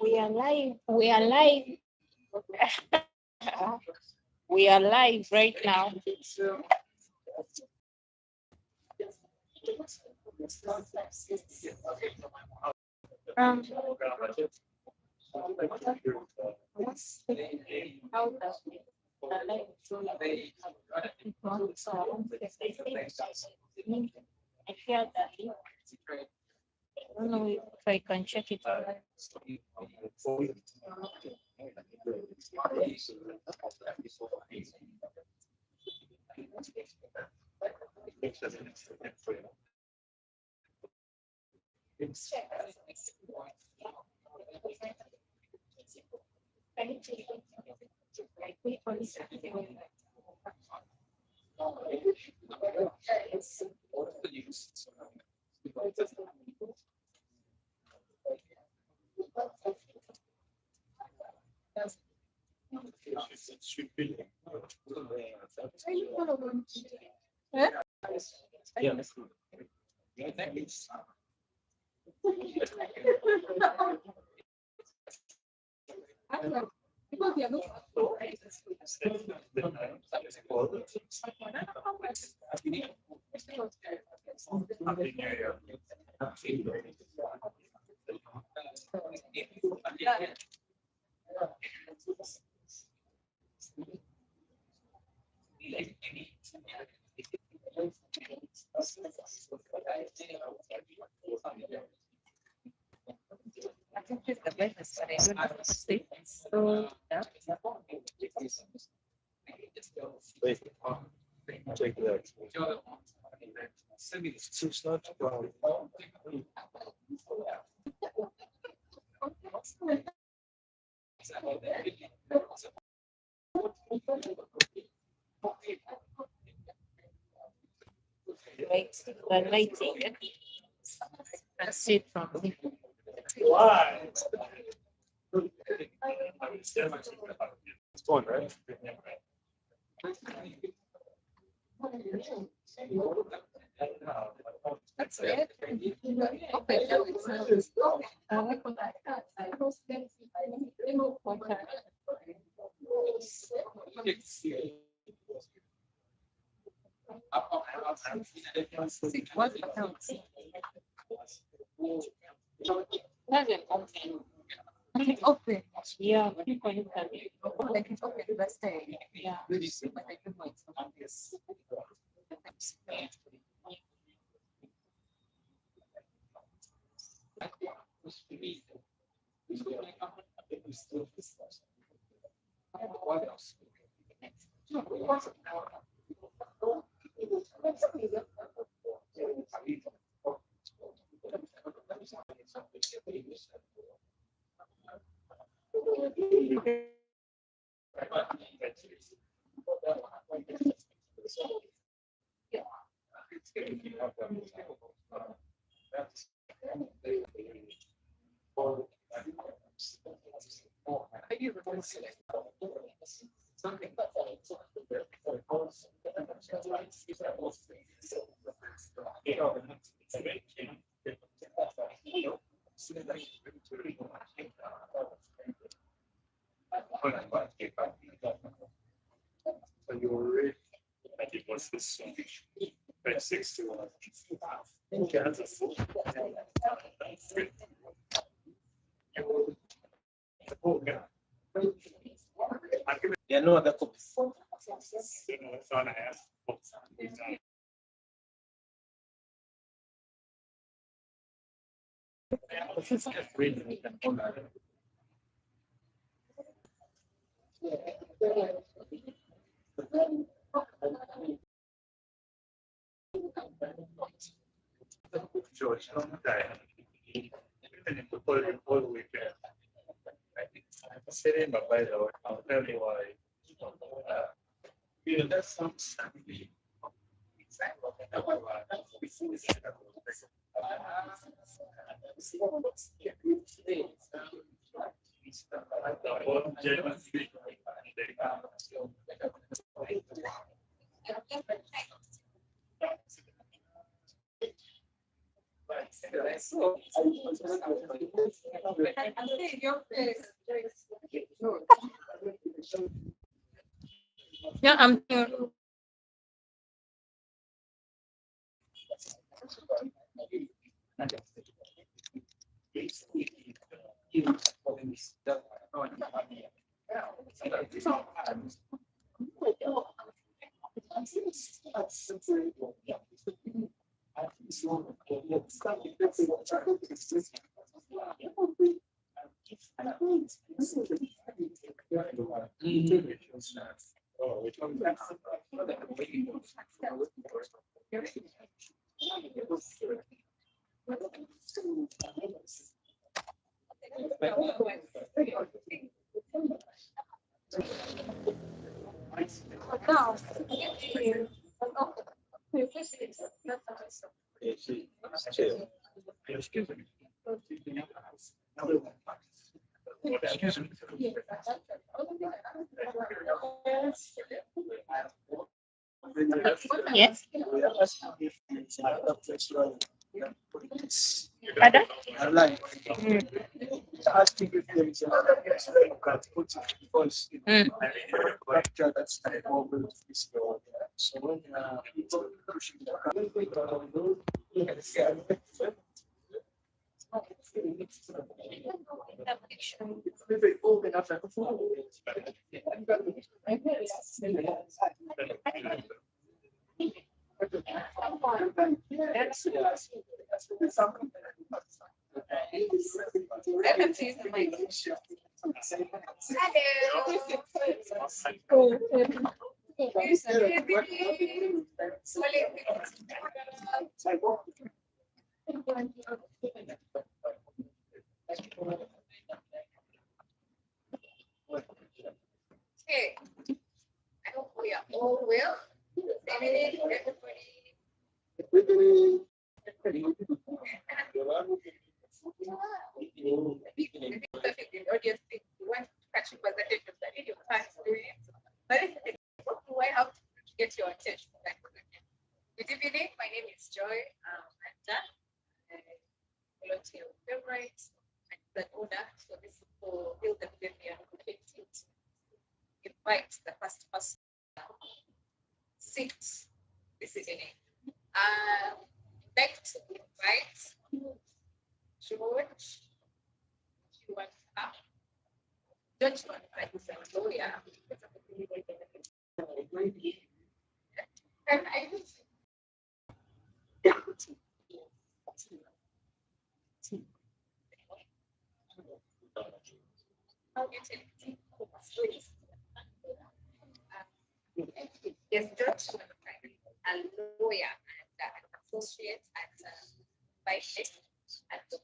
We are live. We are live. We are live right now. How does I feel that. I don't know if I can check it out. I think it's the best, but I don't know. So, Take that. It's not about. the lighting. That's it from me. Why? It's going, right? That's it. Okay, what accounts? Doesn't open. Open. Yeah, people you can. Oh, they can open the stay. Yeah. But they can wait. What's this? Right, 6 to 1. Okay, that's a full. Yeah, no other copies. It's on a half. George, all the way back. Sitting by the way, I'll tell you why. That's something. Yeah, I'm. Excuse me. Excuse me. Yes. Pardon? Asking if there is another person who can put it because capture that style over this door. So when people pushing the old enough like Okay, I hope we are all well. Everybody. The audience think you want to catch you percentage of the video time experience. But what do I have to get your attention? Good evening, my name is Joy. I'm done. Volunteer with Femrite. I'm the owner, so this is for build the Millennium Collective. Invite the first person. Sit this evening. Like to invite George Kiwanuka. George Kiwanuka is a lawyer. And I just yes, George Kiwanuka, a lawyer and an associate at Vice at the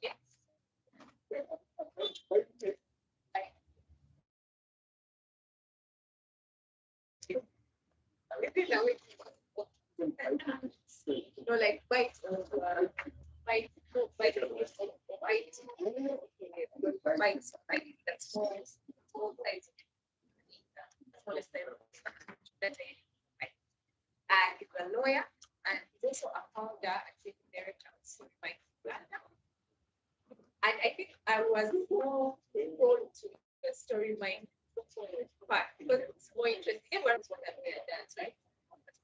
no, like bite, bite, bite, bite, that's small size. Smallest size. And he's a lawyer and he's also a founder and chief director of Femrite. And I think I was more drawn to the story mind part because it's more interesting. Everyone's what I've done, right?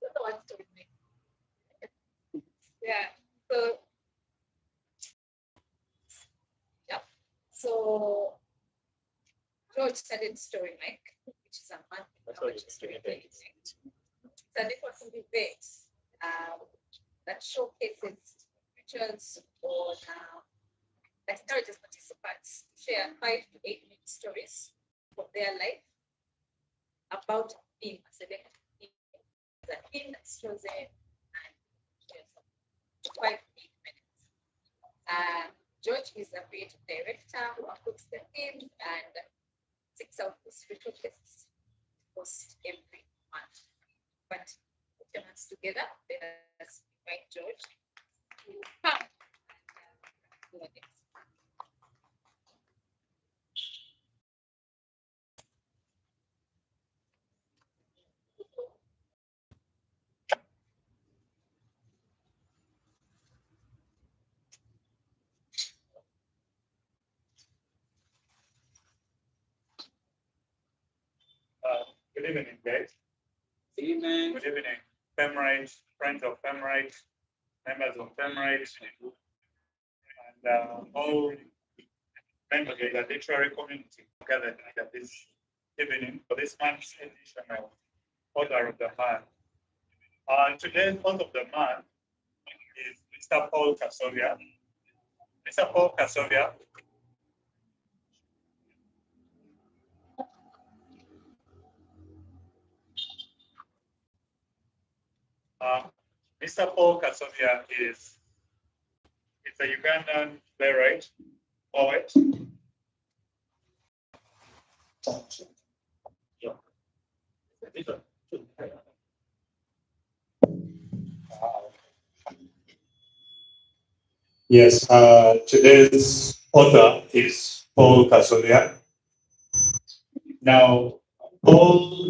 That's the one story mind. Yeah. So yeah. So George started Story Mike, which is a monthly story event. It's a networking event that showcases pictures on that encourages participants to share 5 to 8 minute stories of their life about being a select the theme that's chosen and shares 5 to 8 minutes. George is a creative director who approves the themes and seeks out the spiritual guests post every month. But put us together, let us invite George to come. Good evening, guys. Amen. Good evening, Femrite, friends of Femrite, members of Femrite, and all members of the literary community gathered at this evening for this month's edition of Order of the Man. Today's Order of the Man is Mr. Paul Kasobya. Mr. Paul Kasobya Mr. Paul Kasobya is a Ugandan playwright, poet. Yes, today's author is Paul Kasobya. Now,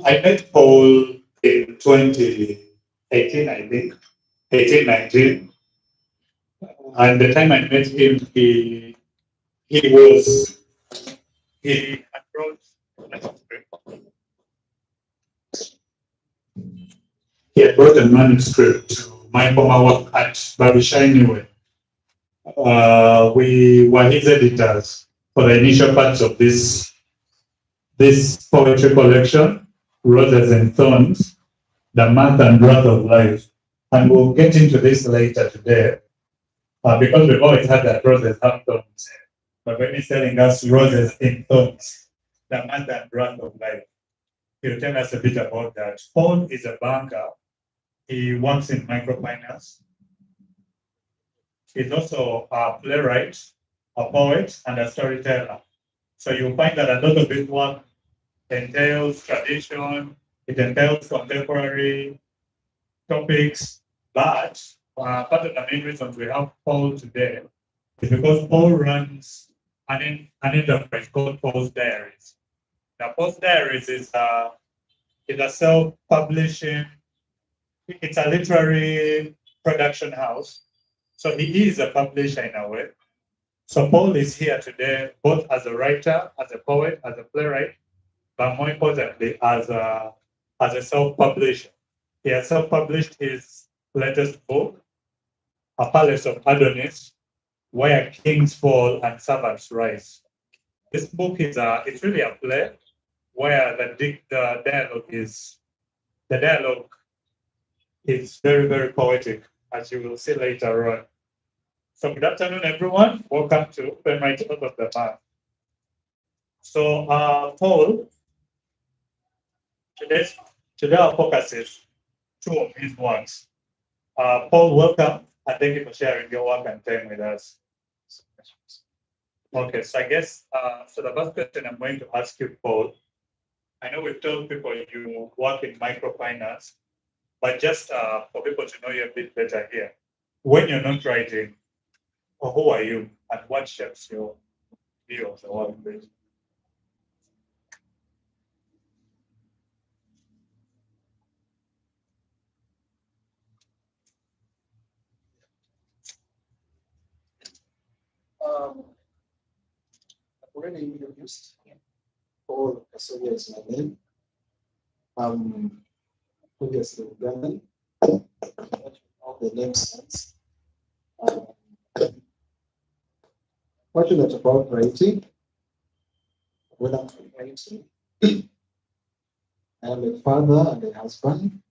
I met Paul in 2018, I think, 18, 19. And the time I met him, he had brought a manuscript to my former work at Babisha anyway. We were his editors for the initial parts of this poetry collection, Roses and Thorns, The Math and Wrath of Life. And we'll get into this later today, because we've always had that roses have thorns. But when he's telling us roses in thorns, The Math and Wrath of Life, he'll tell us a bit about that. Paul is a banker. He works in microfinance. He's also a playwright, a poet, and a storyteller. So you'll find that a lot of his work entails tradition, it entails contemporary topics, but part of the main reasons we have Paul today is because Paul runs an enterprise called Paul's Diaries. Now, Paul's Diaries is a self-publishing, it's a literary production house. So he is a publisher in a way. So Paul is here today, both as a writer, as a poet, as a playwright, but more importantly, as a self-publisher. He has self-published his latest book, A Palace of Adonis, Where Kings Fall and Servants Rise. This book is it's really a play where the dialogue is very, very poetic, as you will see later on. So good afternoon, everyone. Welcome to Femrite Order of the Man. So Paul, today our focus is two of his works. Paul, welcome, and thank you for sharing your work and time with us. Okay, so I guess, so the first question I'm going to ask you, Paul, I know we've told people you work in microfinance, but just for people to know you a bit better here, when you're not writing, who are you and what shapes your view of the world? I've already introduced Paul Kasobya is my name. Obviously Ugandan. All the name stands. Fortunate about writing. When I'm writing, I am a father and a husband.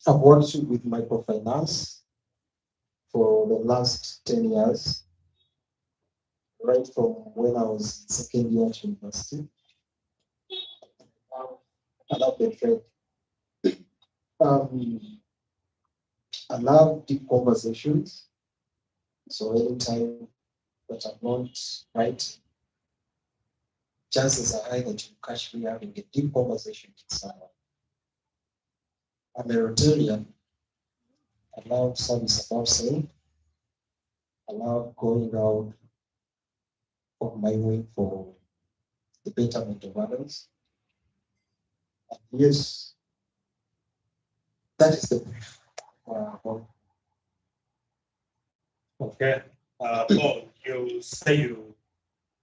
I've worked with microfinance for the last 10 years, right from when I was second year at university. I love the trade. I love deep conversations. So anytime that I'm not writing, chances are high that you catch me having a deep conversation with someone. I'm a Rotarian. I love service above self. I love going out of my way for the betterment of others. And yes, that is the brief. Okay. Paul, you say you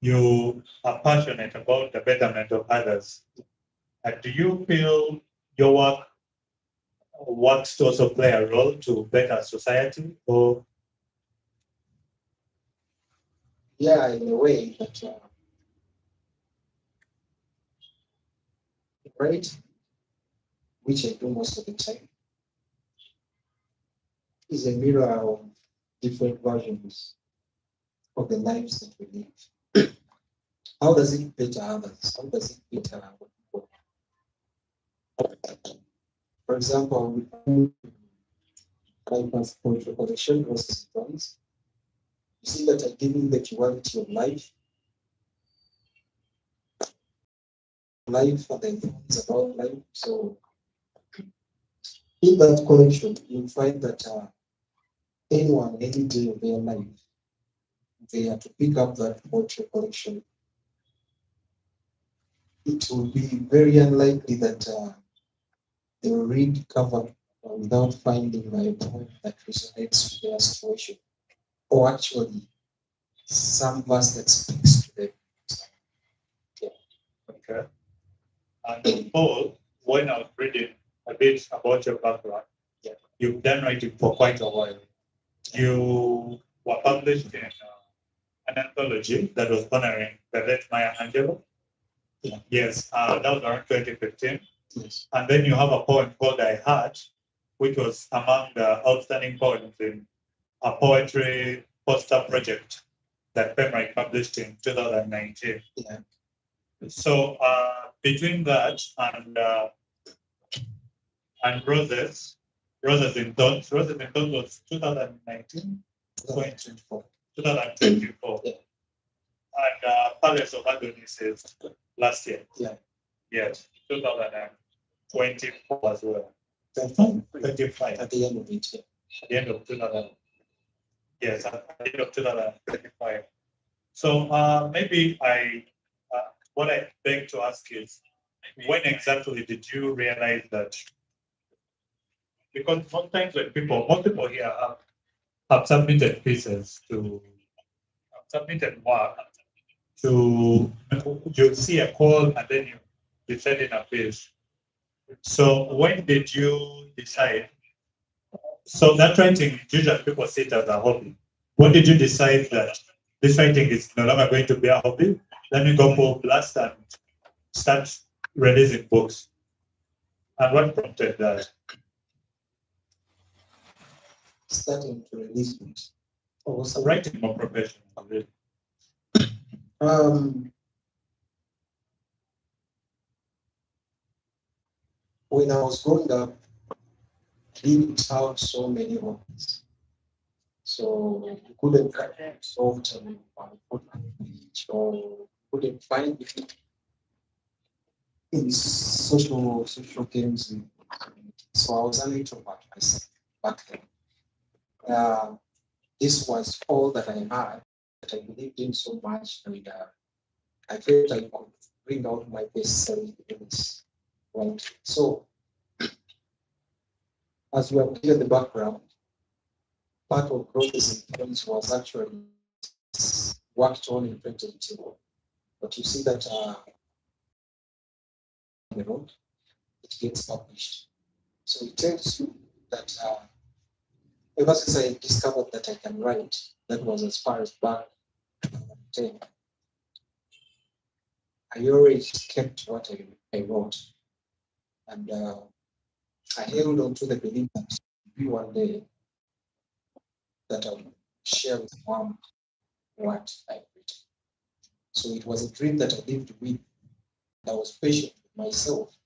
you are passionate about the betterment of others. Do you feel your work works to also play a role to better society? Or Yeah, in a way, but right, which I do most of the time, is a mirror of different versions of the lives that we live. How does it better others? How does it better our people? For example, life as cultural collection versus bonds. You see that are giving the quality of life and the things about life. So in that collection, you find that anyone, any day of their life, they are to pick up that cultural collection. It will be very unlikely that they will read cover without finding a poem that resonates with their situation, or actually some verse that speaks to them. okay. And Paul, when I was reading a bit about your background, you've done writing for quite a while. You were published in an anthology that was honoring the late Maya Angelou. Yes, that was around 2015. Yes. And then you have a poem called I Heart, which was among the outstanding poems in a poetry poster project that Femrite published in 2019. Yeah. So between that and Roses in Thoughts was 2019, 2024. 2024. Yeah. And Palace of Adonis is last year. Yeah. Yes, 2024 as well. 25 At the end of it, yeah. At the end of 2000. Yes, at the end of 2025. So maybe what I beg to ask is, when exactly did you realize that? Because sometimes when most people here have submitted pieces have submitted work to, you see a call and then you send in a piece. So when did you decide? So that writing, usually people see it as a hobby. When did you decide that this writing is no longer going to be a hobby? Let me go for blast and start releasing books. And what prompted that? Starting to release books. Also writing more professional, really. When I was growing up, I didn't have so many hobbies. So you couldn't solve them or couldn't find it in social games. So I was an introvert myself back then. This was all that I had, that I believed in so much, and I felt I could bring out my best self in this. Right. So as we have cleared the background, part of growth and was actually worked on in 2018. But you see that the road, it gets published. So it tells you that ever since I discovered that I can write, that was as far as back 10. I always kept what I wrote. And I held on to the belief that maybe one day that I would share with mom what I've written. So it was a dream that I lived with. I was patient with myself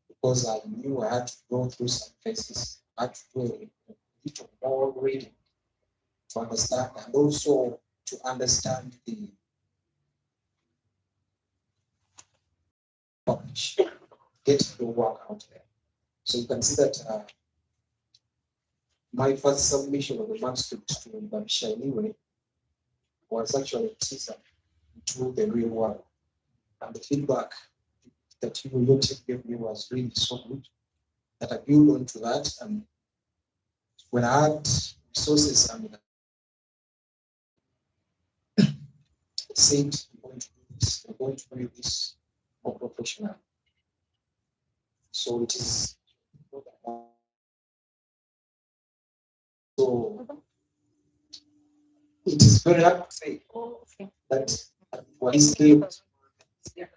because I knew I had to go through some phases. I had to do a little more reading to understand, and also to understand the publish, get the work out there. So you can see that my first submission of the manuscript to the Shiny Way was actually a teaser to the real world. And the feedback that you gave me was really so good that I built onto that. And when I had resources and said, we're going to do this, we're going to do this more professional. So it is. So it is very hard to say that what is came. It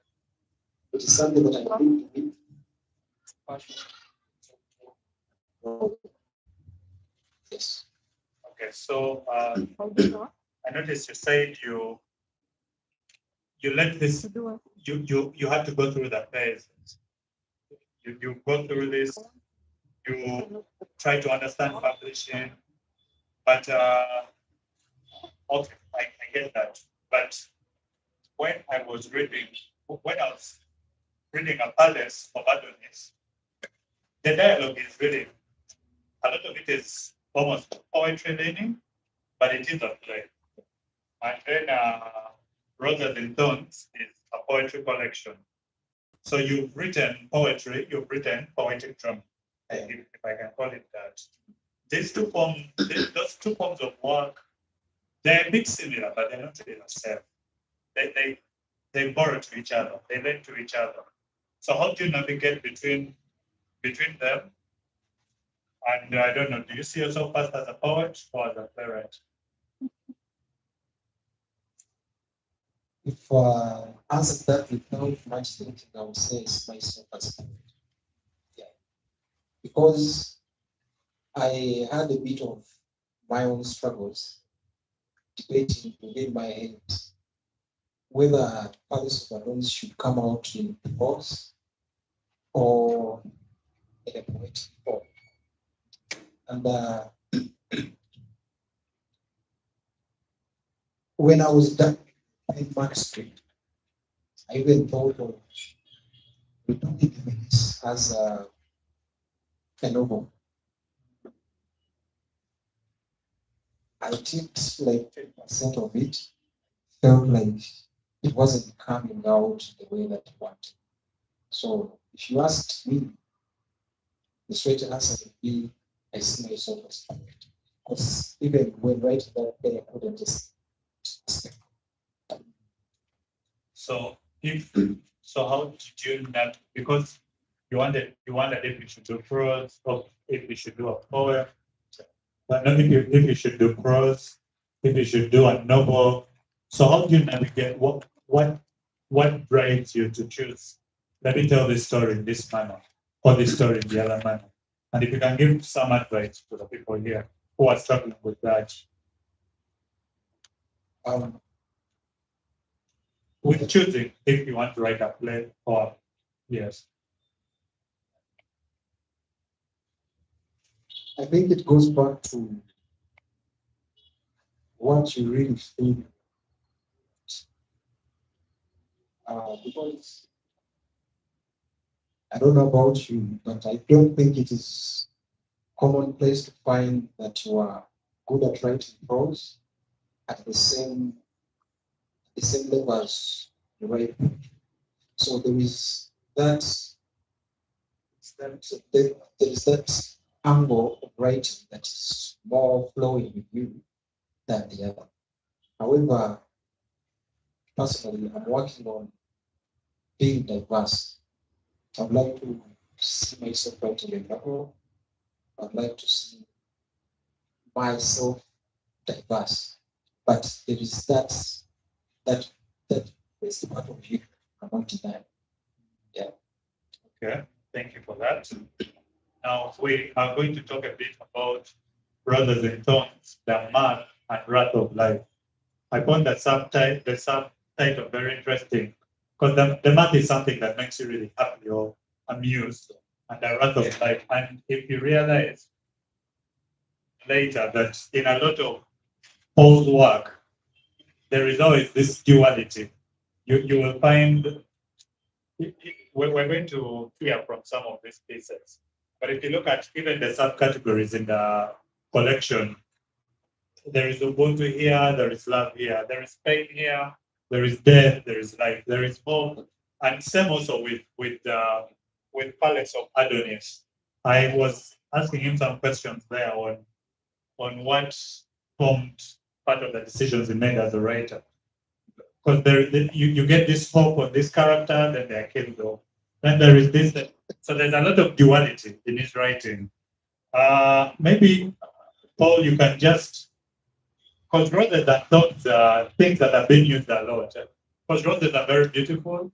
is something that I think with passion. Yes. Okay, so I noticed you said you let this, you had to go through the phase. You go through this, you try to understand publishing, but okay, I get that. But when I was reading A Palace of Adonis, the dialogue is really, a lot of it is almost poetry leaning, but it is a play. And then Roses and Thorns is a poetry collection. So you've written poetry, you've written poetic drama, if I can call it that. Those two forms of work, they're a bit similar, but they're not really the same. They borrow to each other, they lend to each other. So how do you navigate between them? And I don't know, do you see yourself first as a poet or as a playwright? If answer that without much thinking, I would say it's myself as a poet. Yeah. Because I had a bit of my own struggles debating within my head whether Palace of Adonis should come out in prose or in a poetic form. And when I was done in manuscript, I even thought of returning this as a novel. I did like 10% of it, felt like it wasn't coming out the way that I wanted. So if you asked me, the straight answer would be I see myself as perfect. Because even when writing that, I couldn't just expect. So how did you not, because you wondered if you should do prose or if you should do a poem, but not if you should do prose, if you should do a novel. So how do you navigate what drives you to choose? Let me tell this story in this manner, or this story in the other manner. And if you can give some advice to the people here who are struggling with that. With choosing if you want to write a play or yes. I think it goes back to what you really feel. Because I don't know about you, but I don't think it is commonplace to find that you are good at writing prose at the same level as you write. So there is that there is that angle of writing that is more flowing with you than the other. However, personally, I'm working on being diverse. I'd like to see myself writing a novel. I'd like to see myself diverse. But there is that is the part of you I want to deny. Yeah. Okay, thank you for that. Now we are going to talk a bit about Brothers and Thorns, the Math and Wrath of Life. I found that the subtitle very interesting because the math is something that makes you really happy or amused, and the Wrath of Life. And if you realize later that in a lot of Paul's work, there is always this duality. You will find we're going to hear from some of these pieces. But if you look at even the subcategories in the collection, there is Ubuntu here, there is love here, there is pain here, there is death, there is life, there is hope, and same also with Palace of Adonis. I was asking him some questions there on what formed part of the decisions he made as a writer. because you get this hope on this character, then they're killed off. Then there is this, so there's a lot of duality in his writing. Maybe, Paul, you can just, because roses are not things that are being used a lot. Because roses are very beautiful,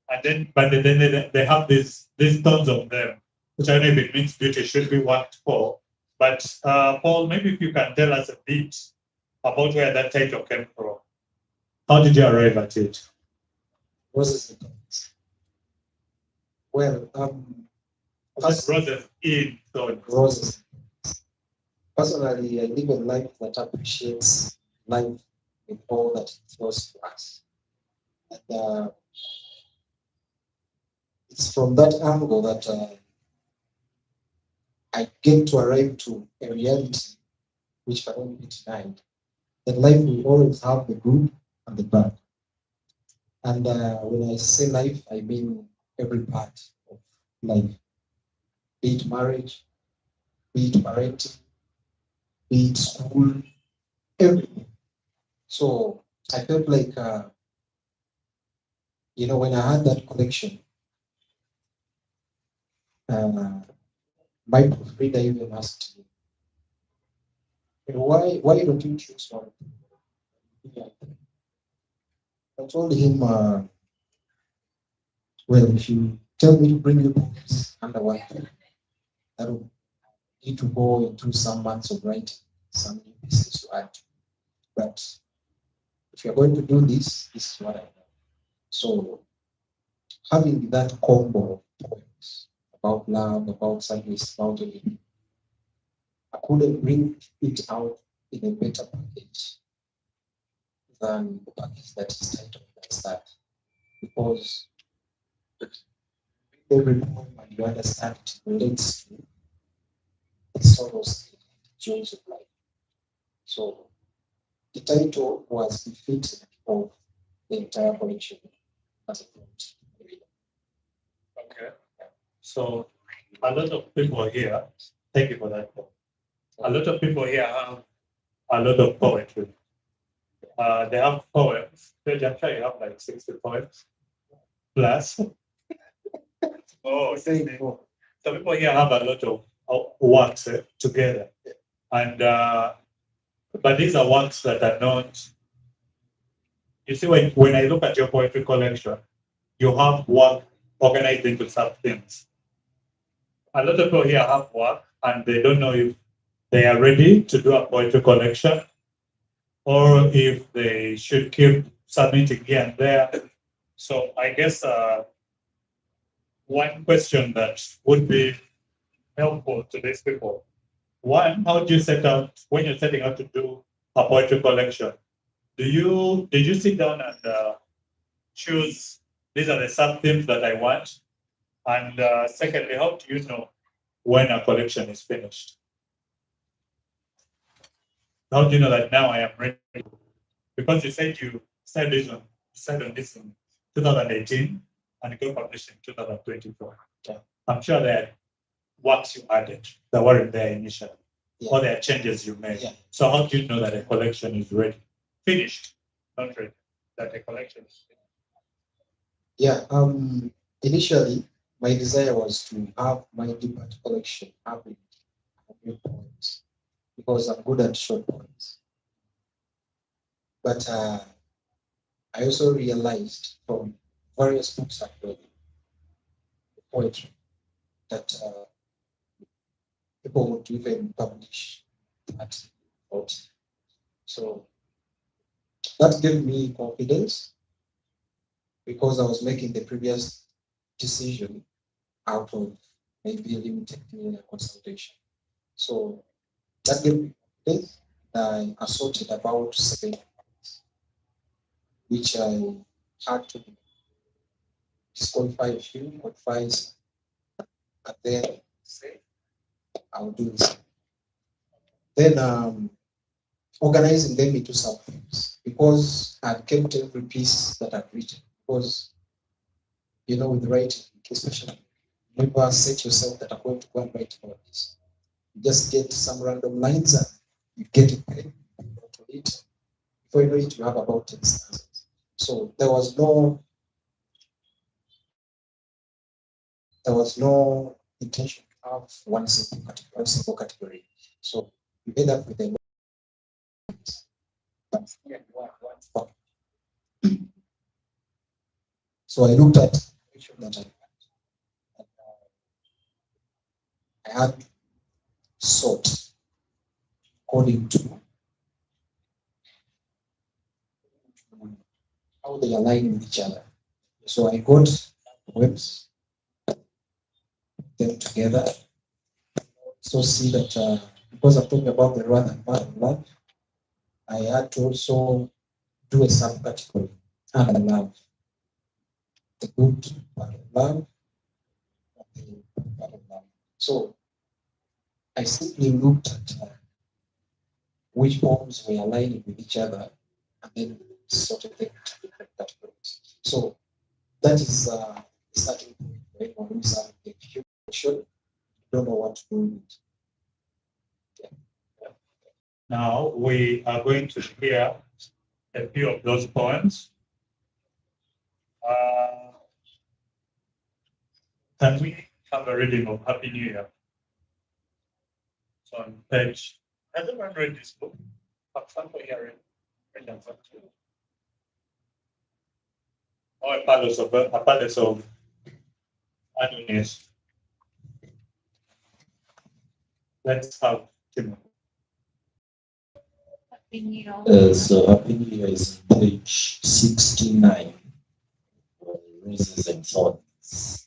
and then but then they have these tones of them, which I don't know if it means beauty should be worked for. But Paul, maybe if you can tell us a bit about where that title came from. How did you arrive at it? Roses and thorns. Well, Roses in thorns. roses. Personally, I live a life that appreciates life with all that it throws to us. And it's from that angle that I get to arrive to a reality which cannot be denied. That life will always have the good and the bad. And when I say life, I mean every part of life. Be it marriage, be it parenting, be it school, everything. So I felt like, when I had that collection, my proofreader even asked me, why don't you choose one? I told him, well, if you tell me to bring you poems under one pen, that will need to go into some months of writing, some new pieces to add. But if you're going to do this, this is what I know. So having that combo of poems about love, about sadness, about everything, I couldn't bring it out in a better package than the package that is titled as that. Because every poem and you understand it relates to the sorrows and joys of life. So the title was befitting of the entire collection as a prompt. Okay. So a lot of people here, thank you for that. A lot of people here have a lot of poetry. They have poems. I'm sure you have like 60 poems plus. Oh, so people here have a lot of works together. And but these are works that are not. You see, when I look at your poetry collection, you have work organized into sub-themes. A lot of people here have work and they don't know if they are ready to do a poetry collection or if they should keep submitting here and there. So I guess one question that would be helpful to these people. One, how do you set out when you're setting out to do a poetry collection? Did you sit down and choose these are the sub themes that I want? And secondly, how do you know when a collection is finished? How do you know that now I am ready? Because you said you started on this in 2018 and it got published in 2024. Yeah. I'm sure there are works you added that weren't there initially, Yeah. or there are changes you made. Yeah. So how do you know that a collection is ready? Finished, not ready, that a collection is finished? Yeah. Initially, my desire was to have my debut collection having new poems because I'm good at short poems. But I also realized from various books I've read, poetry, that people would even publish that poetry. So that gave me confidence because I was making the previous decision out of maybe a limited consultation. So that gave me confidence. I assorted about 7 points, which I had to disqualify a few, modify, and then say, I'll do this. Then organizing them into subthemes because I've kept every piece that I've written. Because, with writing, especially, never set yourself that I'm going to go and write about this. You just get some random lines and you get it pen, you it. Before you know it, you have about 10 stanzas. So there was no intention to have one simple category. So we ended up with a one. So I looked at which of that I had sort according to how they align with each other. So I got webs, them together. So see that because I'm talking about the run and part of love, I had to also do a subcategory under love. The good part of love, and the part of love. So I simply looked at which poems were aligning with each other and then sorted them into different categories. So that is the starting point for anyone who's having a question, don't know what to do with it. Now we are going to hear a few of those poems. Can we have a reading of Happy New Year? So on page, has anyone read this book? Have fun for hearing. Oh, a palace of Adonis. Let's have Timothy. So Happy New Year is page 69. Roses and thorns.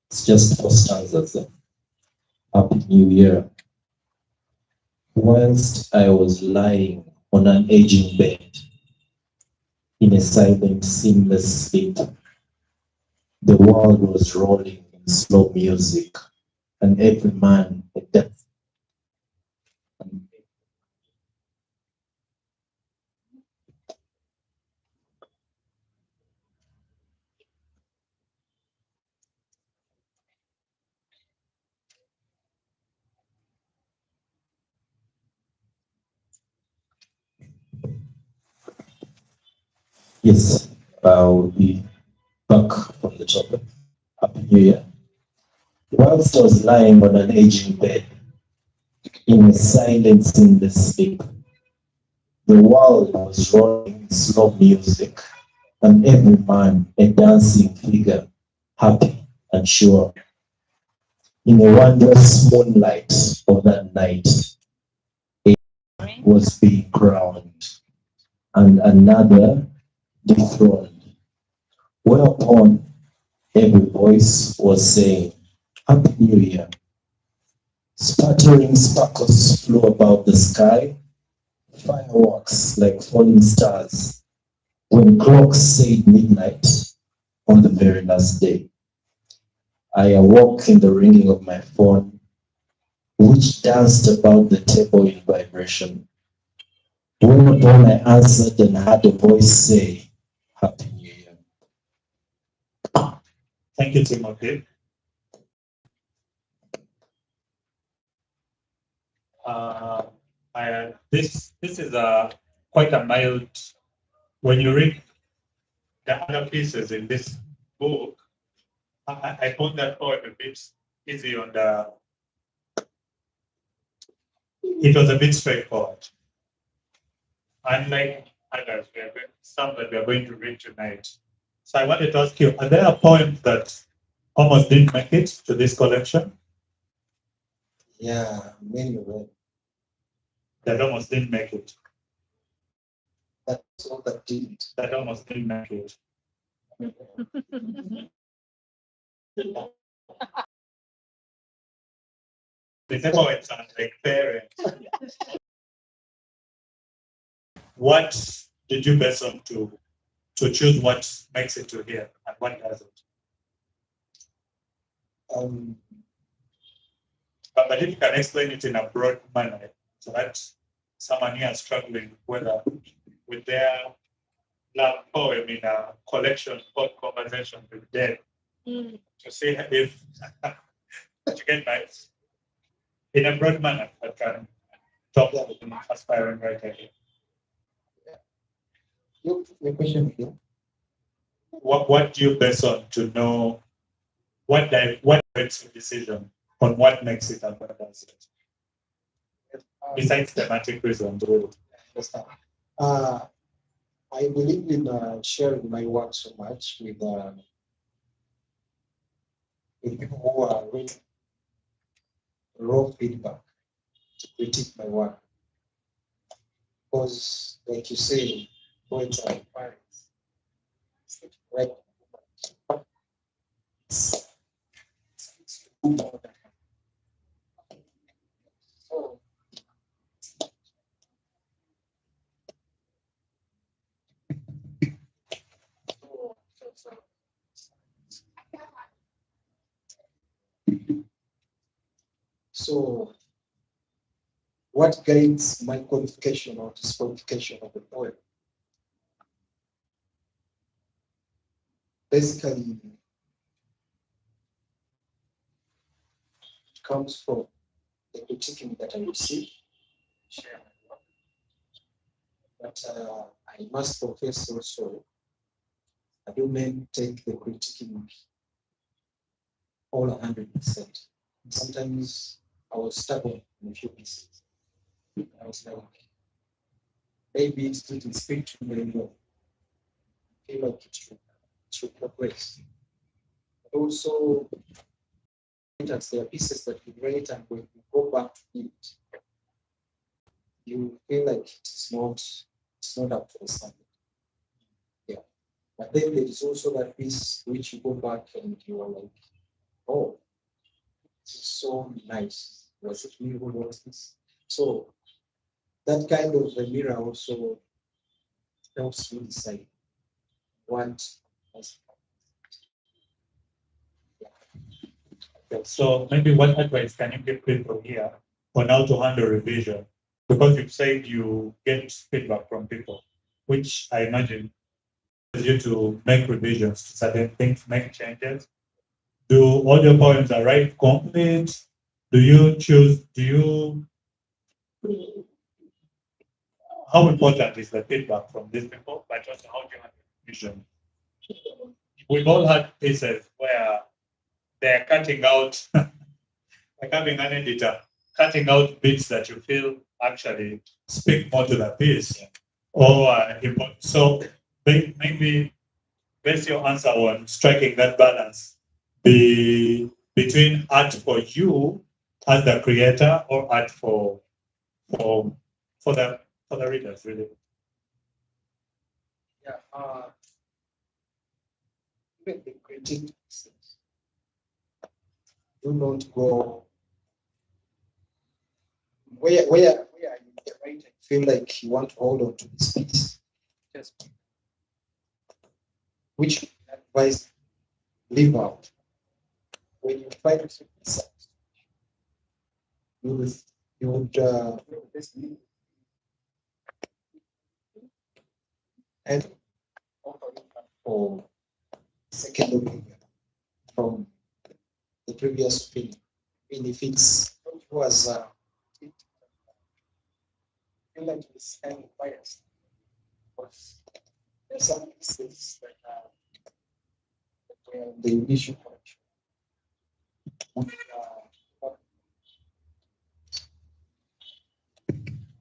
It's just 4 stanzas. Happy New Year. Whilst I was lying on an aging bed in a silent, seamless sleep, the world was rolling in slow music, and every man a death. Yes, I'll be back from the top. Happy New Year. Whilst I was lying on an aging bed in a silent, seamless sleep, the world was rolling in slow music, and every man a dancing figure, happy and sure. In a wondrous moonlight of that night, a was being crowned and another dethroned. Whereupon every voice was saying, Happy New Year. Sputtering sparkles flew about the sky, fireworks like falling stars, when clocks said midnight on the very last day. I awoke in the ringing of my phone, which danced about the table in vibration. Whereupon I answered and heard a voice say, Happy New Year. Thank you, Timothy. This is quite a mild. When you read the other pieces in this book, I found that poem a bit easy on the. It was a bit straightforward. Unlike others, some that we are going to read tonight. So I wanted to ask you: are there poems that almost didn't make it to this collection? Yeah, many of them. That almost didn't make it. That's all that did. That almost didn't make it. The poets are like parents. What did you base on to choose what makes it to here and what doesn't? But if you can explain it in a broad manner, so that someone here is struggling whether with their love poem in a collection called Conversation with Death, to see if to get back in a broad manner that can talk to an aspiring writer here. Your question again? What do you base on to know what makes your decision on what makes it and what does it? Besides thematic reasons, really. I believe in sharing my work so much with people who are really raw feedback to critique my work. Because, like you say, poets are parents. Right? So, so what guides my qualification or disqualification of a poem? Basically, it comes from the critiquing that I receive, share my work. But I must confess also, I do not take the critiquing all 100%. Sometimes I was stubborn in a few pieces. I was like, maybe it didn't speak to me anymore. I feel like it should progress. But also, there are pieces that you write, and when you go back to it, you feel like it's not up to the standard. Yeah. But then there is also that piece which you go back and you are like, oh, this is so nice. Was it me who wrote this? So that kind of a mirror also helps you decide what. So maybe what advice can you give people here on how to handle revision? Because you've said you get feedback from people, which I imagine is you to make revisions to certain things, make changes. Do all your poems arrive complete? Do you choose? How important is the feedback from these people? But also, how do you handle revision? We've all had pieces where they're cutting out, like having an editor, cutting out bits that you feel actually speak more to the piece. Or so maybe base your answer on striking that balance between art for you as the creator or art for the readers, really. Yeah. Even the critique do not go where you right and feel like you want to hold on to this piece. Just which advice leave out. When you try to keep this up, you would and for second opinion from the previous opinion. And if it was it feel like it's kind of biased. Because there's some pieces that were the initial collection.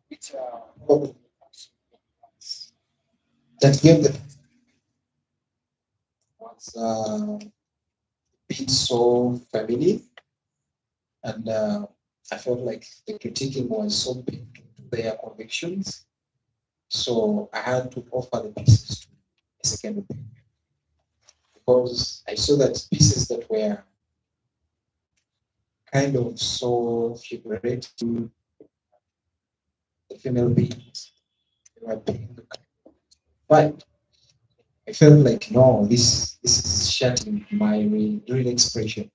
Which that gave the was been so familiar, and I felt like the critiquing was so big to their convictions, so I had to offer the pieces to a second opinion because I saw that pieces that were kind of so figurative, the female beings, they were being but I felt like no, this is shutting my real expression.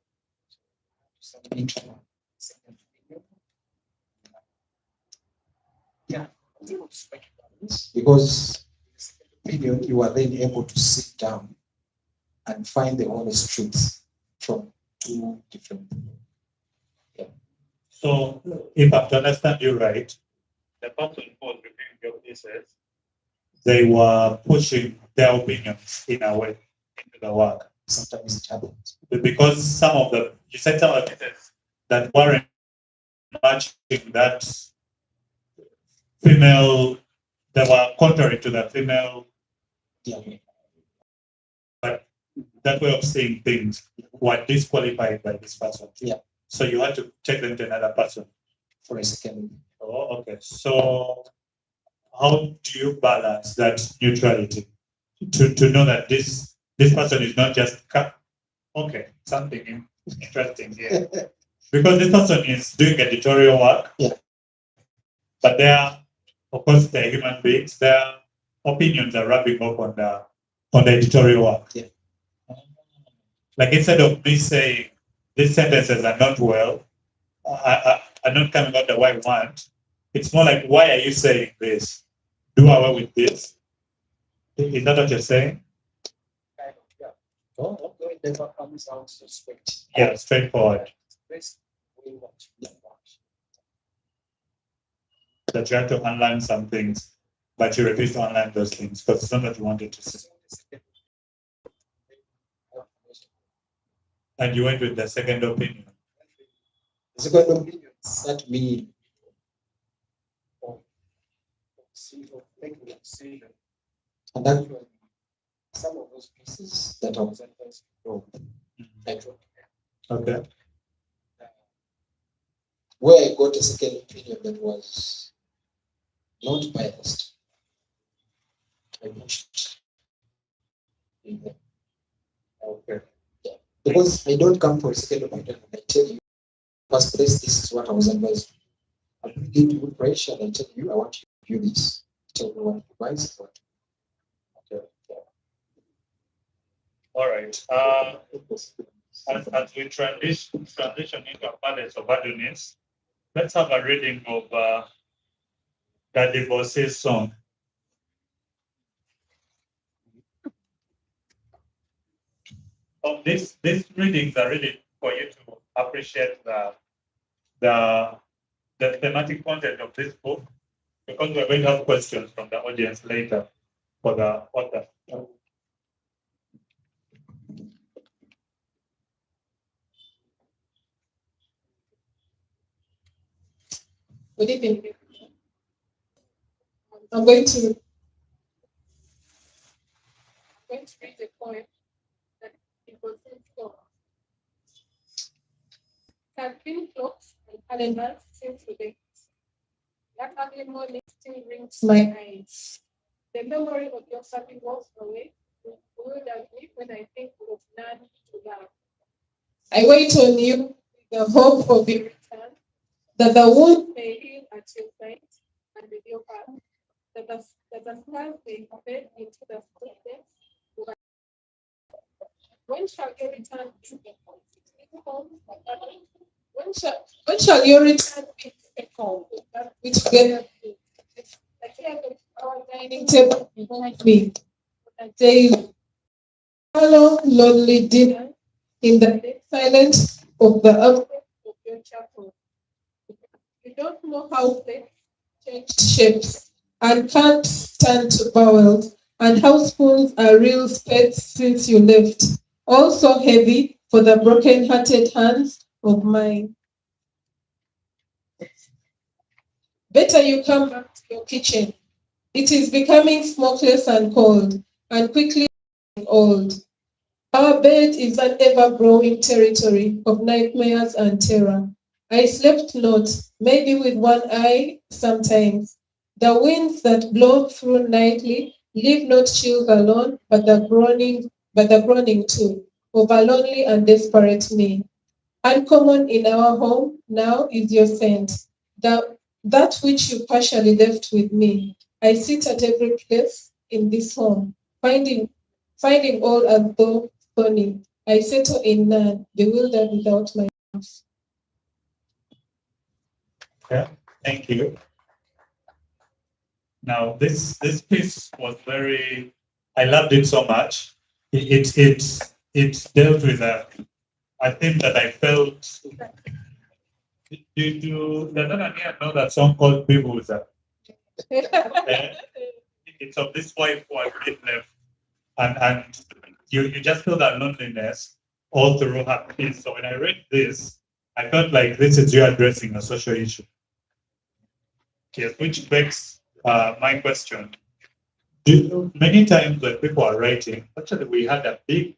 Yeah, because opinion you are then able to sit down and find the honest truth from two different people. Yeah. So if I understand you right, the person who was reviewing your pieces they were pushing their opinions in a way into the work. Sometimes it happens. Because some of the, you said some of the pieces that weren't matching that female, they were contrary to the female, Yeah. but that way of seeing things were disqualified by this person. Yeah. So you had to take them to another person. For a second. Oh, okay. So how do you balance that neutrality to know that this person is not just okay, something interesting here. Because this person is doing editorial work. Yeah. But they are, of course, they're human beings. Their opinions are rubbing off on the editorial work. Yeah. Like instead of me saying these sentences are not well, are not coming out the way I want, it's more like, why are you saying this? Do away with this. Is that what you're saying? Kind of, yeah. Oh, okay. It never comes out so straight. Yeah, straightforward. This we want to watch. That you have to unlearn some things, but you refuse to unlearn those things because it's not what you wanted to say. And you went with the second opinion. The second opinion that me making a decision. And actually, some of those pieces that I was advised to go, I dropped. Okay. Where I got a second opinion that was not biased, I pushed. Okay. Yeah. Because I don't come for a second opinion and I tell you, first place, this is what I was advised. I give you pressure and I tell you, I want you to do this. Tell me what advice I want. Okay. Yeah. All right. As we transition into a palette of Adonis, let's have a reading of the divorcee's song. Of these readings are really for you to appreciate the thematic content of this book, because we're going to have questions from the audience later for the author. Good evening. I'm going to read a poem that it was for Calvin clocks and calendars since today. That early morning still rings my eyes. The memory of your coming walks away will at me when I think of none to love. I wait on you with the hope of your return, that the wound may heal at your sight and with your heart, that the scars may fade into the sweetness. When shall you return to the home? When shall you return to the home? We together our dining table behind me. Daily, follow lonely dinner in the silence of the outlet of your chapel. You don't know how they changed shapes and can't stand to bowels, and how spoons are real spades since you left. Also heavy for the broken-hearted hands of mine. Better you come back to your kitchen. It is becoming smokeless and cold, and quickly old. Our bed is an ever-growing territory of nightmares and terror. I slept not, maybe with one eye sometimes. The winds that blow through nightly leave not chills alone, but the groaning too, of a lonely and desperate me. Uncommon in our home now is your scent, that which you partially left with me. I sit at every place in this home, finding all as though stony. I settle in none, bewildered without my house. Yeah, thank you. Now, this piece was very, I loved it so much. It dealt with a theme that I felt. Does anyone here know that song called Bibuza? it's of this wife who has been left, and you just feel that loneliness all through her piece. So when I read this, I felt like this is you addressing a social issue. Yes, which begs my question. Many times when people are writing, actually we had a big,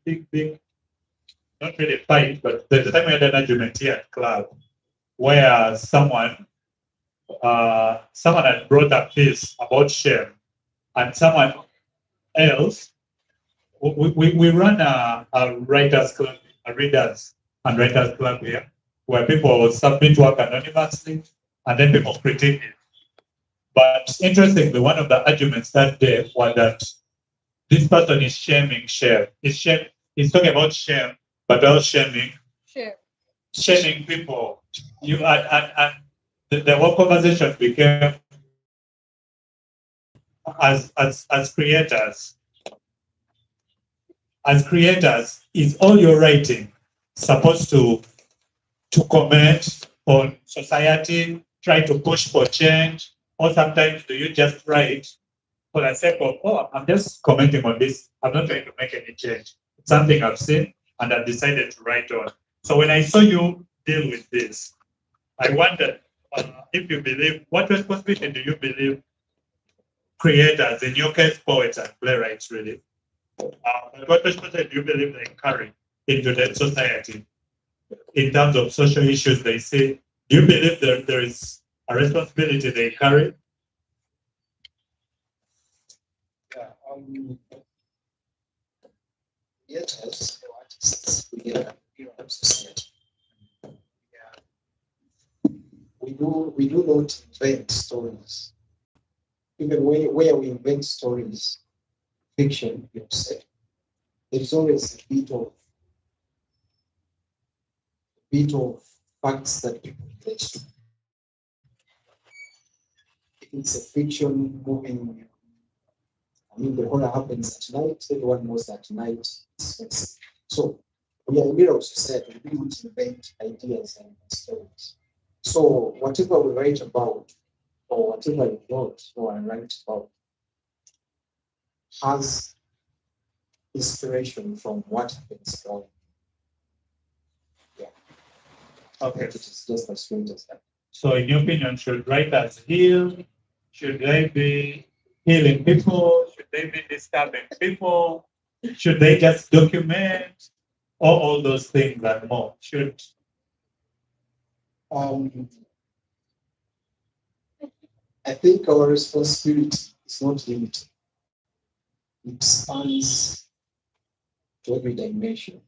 not really fight, but there's a time we had an argument here at club where someone had brought a piece about shame, and someone else, we run a writers club, a readers and writers club here, where people submit work anonymously and then people critique it. But interestingly, one of the arguments that day was that this person is shaming shame. He's talking about shame, but also shaming people. And the whole conversation became as creators. As creators, is all your writing supposed to comment on society, try to push for change, or sometimes do you just write for the sake of, oh, I'm just commenting on this. I'm not trying to make any change. It's something I've seen and I've decided to write on. So when I saw you deal with this, I wondered if you believe, what responsibility do you believe creators, in your case, poets and playwrights, really, what responsibility do you believe they carry into the society in terms of social issues they see? Do you believe there is a responsibility they carry? Yet as artists, we are in society. We do not invent stories. Even where we invent stories, fiction, you said, there's always a bit of facts that people relate to. If it's a fiction moving, the horror happens at night, everyone knows that night is. So we are a mirror of society. We don't invent ideas and stories. So whatever we write about, or whatever we wrote or I write about, has inspiration from what happens around. Yeah. Okay. It is just as straight as that. So in your opinion, should writers heal? Should they be healing people? Should they be disturbing people? Should they just document? Or all those things and more? Should I think our responsibility is not limited. It spans to every dimension.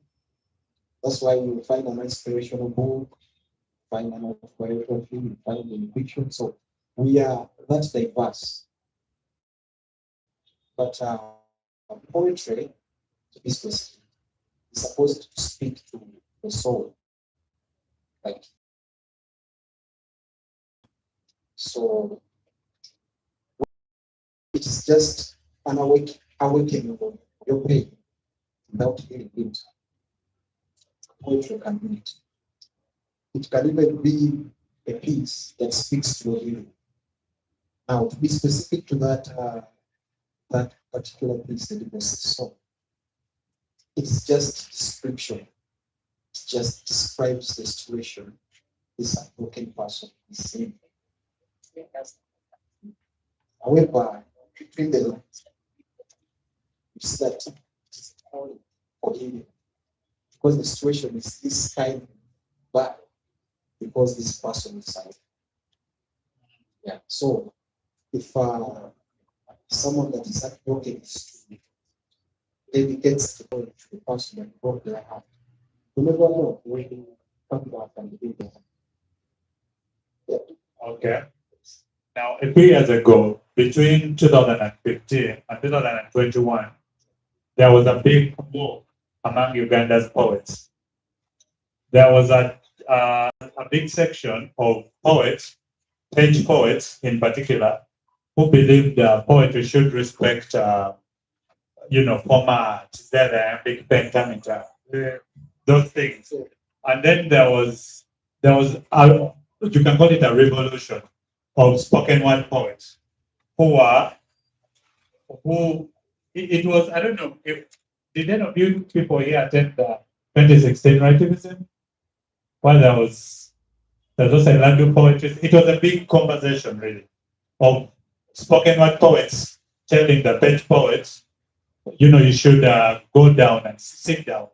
That's why you find an inspirational book, find an autobiography, you find in fiction. So we are that diverse. But poetry, to be specific, is supposed to speak to the soul. Like, so it is just an awakening of your pain without healing it. Poetry can do it. It can even be a piece that speaks to your healing. Now, to be specific to that particular piece, the Debussy song, it's just description. It just describes the situation this broken person is in. However, between the lines, you see that it's calling for healing. Because the situation is this kind of bad, because this person is silent. Yeah. So if someone that is broken is dedicates to the person that broke their heart, you never know when you come back and be there. Yeah. okay. Now, a few years ago, between 2015 and 2021, there was a big move among Uganda's poets. There was a big section of poets, page poets in particular, who believed poetry should respect, format, big pentameter, those things. And then there was you can call it a revolution of spoken word poets who were who it was, I don't know if did any of you people here attend the 2016 Writivism? Well, there was also a Landu poetry. It was a big conversation really of spoken word poets telling the bench poets, you should go down and sit down.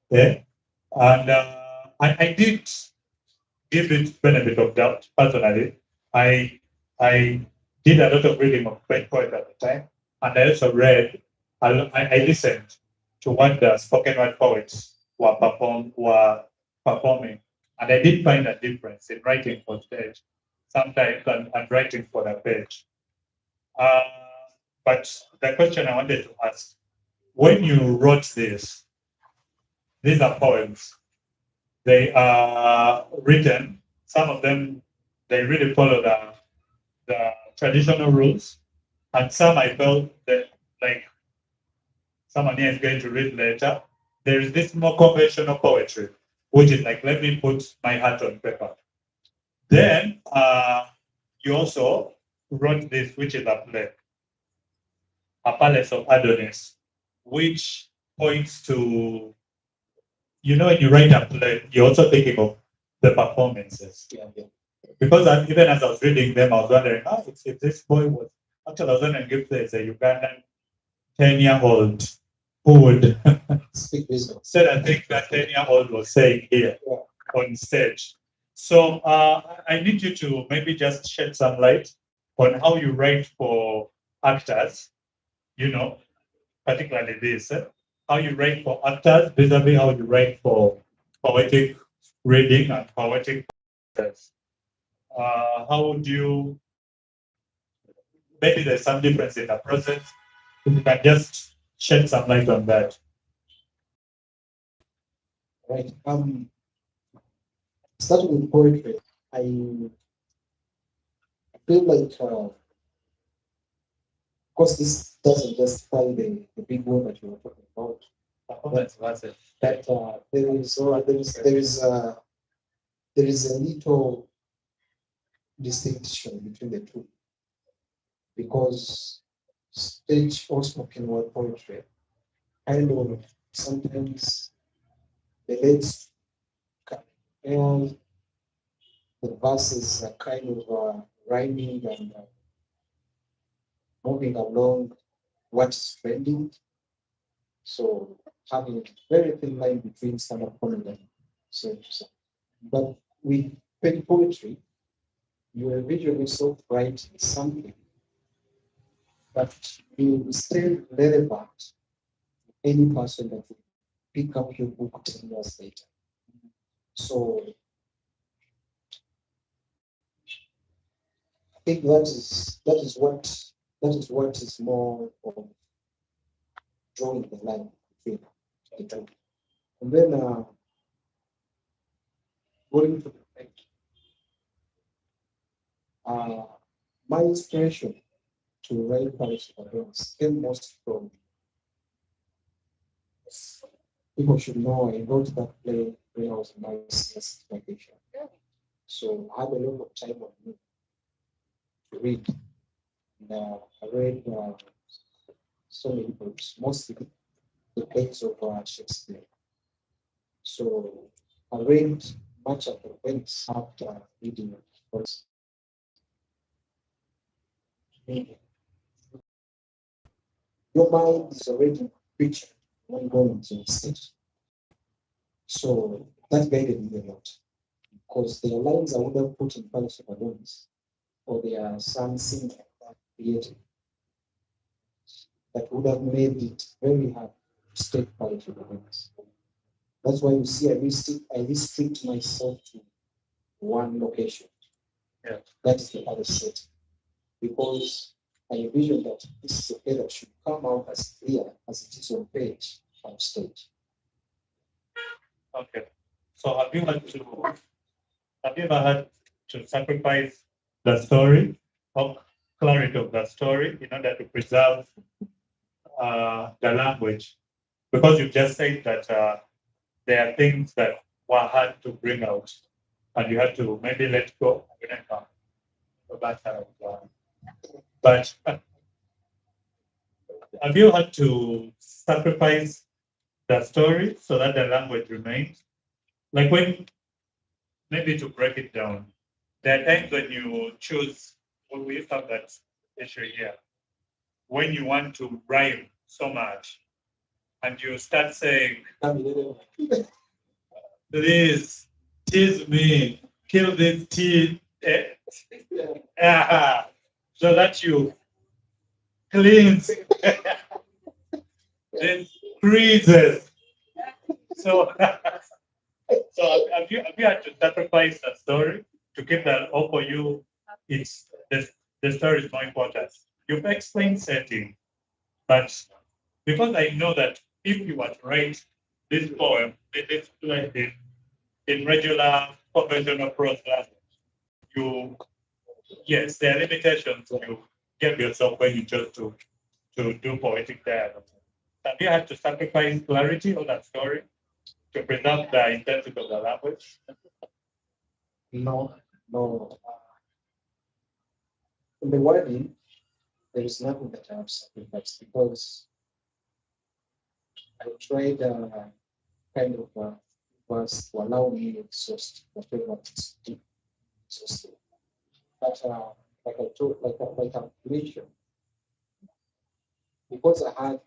Yeah. And I did give it benefit of doubt personally. I did a lot of reading of bench poets at the time, and I also read. I listened to what the spoken word poets were performing, and I did find a difference in writing for stage sometimes and writing for the page. But the question I wanted to ask, when you wrote these are poems. They are written, some of them, they really follow the traditional rules. And some I felt that, like, someone here is going to read later, there is this more conventional poetry, which is like, let me put my heart on paper. Then you also wrote this, which is a play, A Palace of Adonis, which points to, when you write a play, you're also thinking of the performances. Yeah. Because even as I was reading them, I was wondering, if this boy was, actually, I was wondering if there's a Ugandan 10-year-old who would Speak wisdom. say I think that 10-year-old was saying here on stage. So I need you to maybe just shed some light on how you write for actors, particularly this, how you write for actors, vis-a-vis how you write for poetic reading and poetic actors. How would you, maybe there's some difference in the process, if you can just shed some light on that. Right. Starting with poetry, I feel like, of course, this doesn't justify the big one that you were talking about. That there is a little distinction between the two, because stage or spoken word poetry kind of sometimes relates, and the verses are kind of rhyming and moving along what is trending. So having a very thin line between stand-up comedy and so. But with pen poetry, you are visually so write something, but you stay relevant to any person that will pick up your book 10 years later. So I think that is what is more of drawing the line between the two. And then going to the point, my inspiration to write Paris Advance came most from, people should know I wrote that play when I was in my CS vacation. So I had a lot of time on me to read. And, I read so many books, mostly the plays of Shakespeare. So I read much of the books after reading books. Your mind is already preaching when going to the stage. So that guided me a lot, because there are lines I would have put in Palace of Adonis, or there are some scenes that created that would have made it very hard to state Palace of Adonis. That's why you see I restrict myself to one location. Yeah. That is the Palace set. Because I envision that this is a play that should come out as clear as it is on page on stage. Okay. So have you ever had to sacrifice the story or clarity of the story in order to preserve the language? Because you just said that there are things that were hard to bring out, and you had to maybe let go. But have you had to sacrifice the story so that the language remains? Like when, maybe to break it down, there are times when you choose, when we used to have that issue here, when you want to rhyme so much and you start saying, please tease me, kill this tease, so that you cleanse the creases. So, so have you had to sacrifice a story to keep that, or for you, it's the story is more important. You've explained setting, but because I know that if you were to write this poem, this in regular conventional prose language, you yes, there are limitations you give yourself when you chose to do poetic dialogue. Have you had to sacrifice clarity of that story to preserve the intensity of the language? No, no. In the wording, there is nothing that I have sacrificed because I tried kind of was to allow me to exhaust whatever is deep exhausted. But like I told, like I mentioned, because I had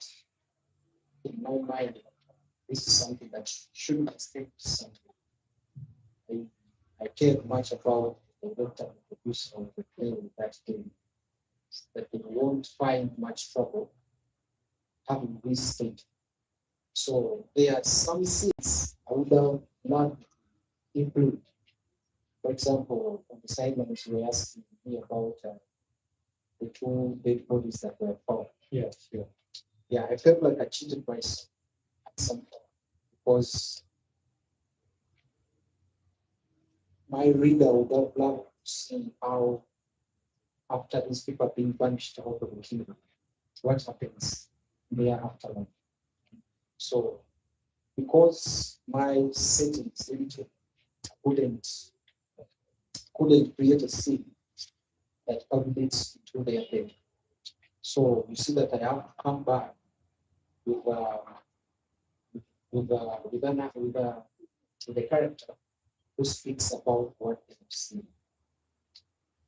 in my mind this is something that shouldn't expect something. I cared much about the doctor and the producer of the play with that game, that they won't find much trouble having this state. So there are some scenes I would have not included. For example, on the sidelines, you were asking me about the two dead bodies that were found. Yes, yeah. Yeah, I felt like I cheated myself at some point because my reader would have loved to see how, after these people are being banished out of the kingdom, what happens there afterlife. So, because my setting is limited, I couldn't create a scene that culminates into their death. So you see that I have to come back with the character who speaks about what they have seen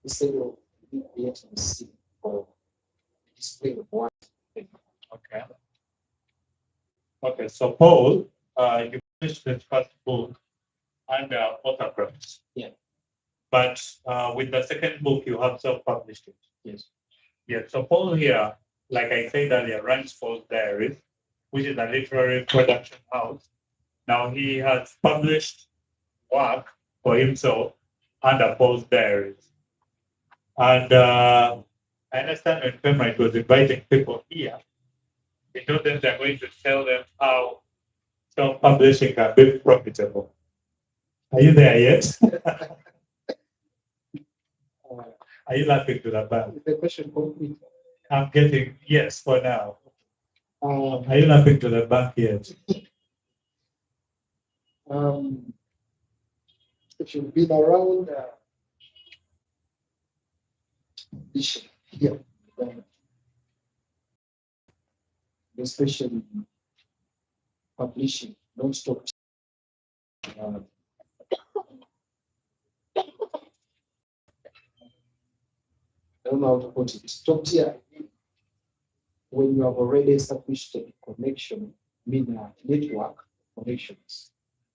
instead of creating a scene or display of what. Okay. Okay. So Paul, you finished the first book and autographs. Yeah. But with the second book, you have self-published it. Yes. Yeah. So Paul here, like I said earlier, runs Paul's Diaries, which is a literary production house. Now he has published work for himself under Paul's Diaries. And I understand when Femrite was inviting people here, he told them they're going to tell them how self-publishing can be profitable. Are you there yet? Are you laughing to the bank? The question complete. I'm getting yes for now. Are you laughing to the bank yet? If you've been around Bishop here, especially publishing, don't stop. I don't know how to put it. Stop here when you have already established a connection, mean a network connections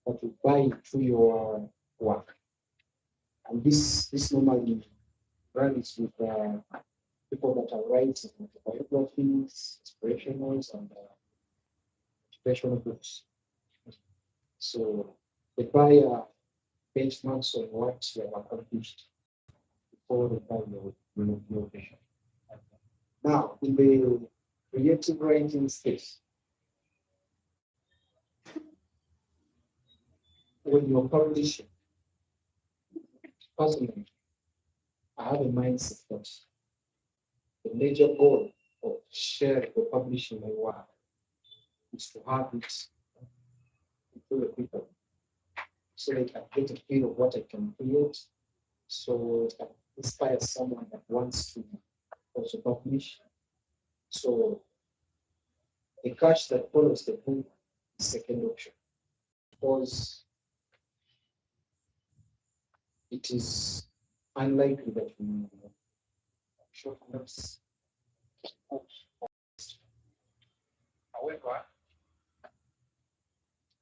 that will buy into your work. And this normally runs with people that are writing biographies, inspirationals, and motivational books. So the buyer benchmarks on what you have accomplished before the buy your vision. Now, in the creative writing space, when you're publishing, personally, I have a mindset that the major goal of sharing or publishing my work is to have it to the people so they can get a feel of what I can create, so it can inspire someone that wants to also publish. So the cash that follows the book is second option, because it is unlikely that we short notes. However,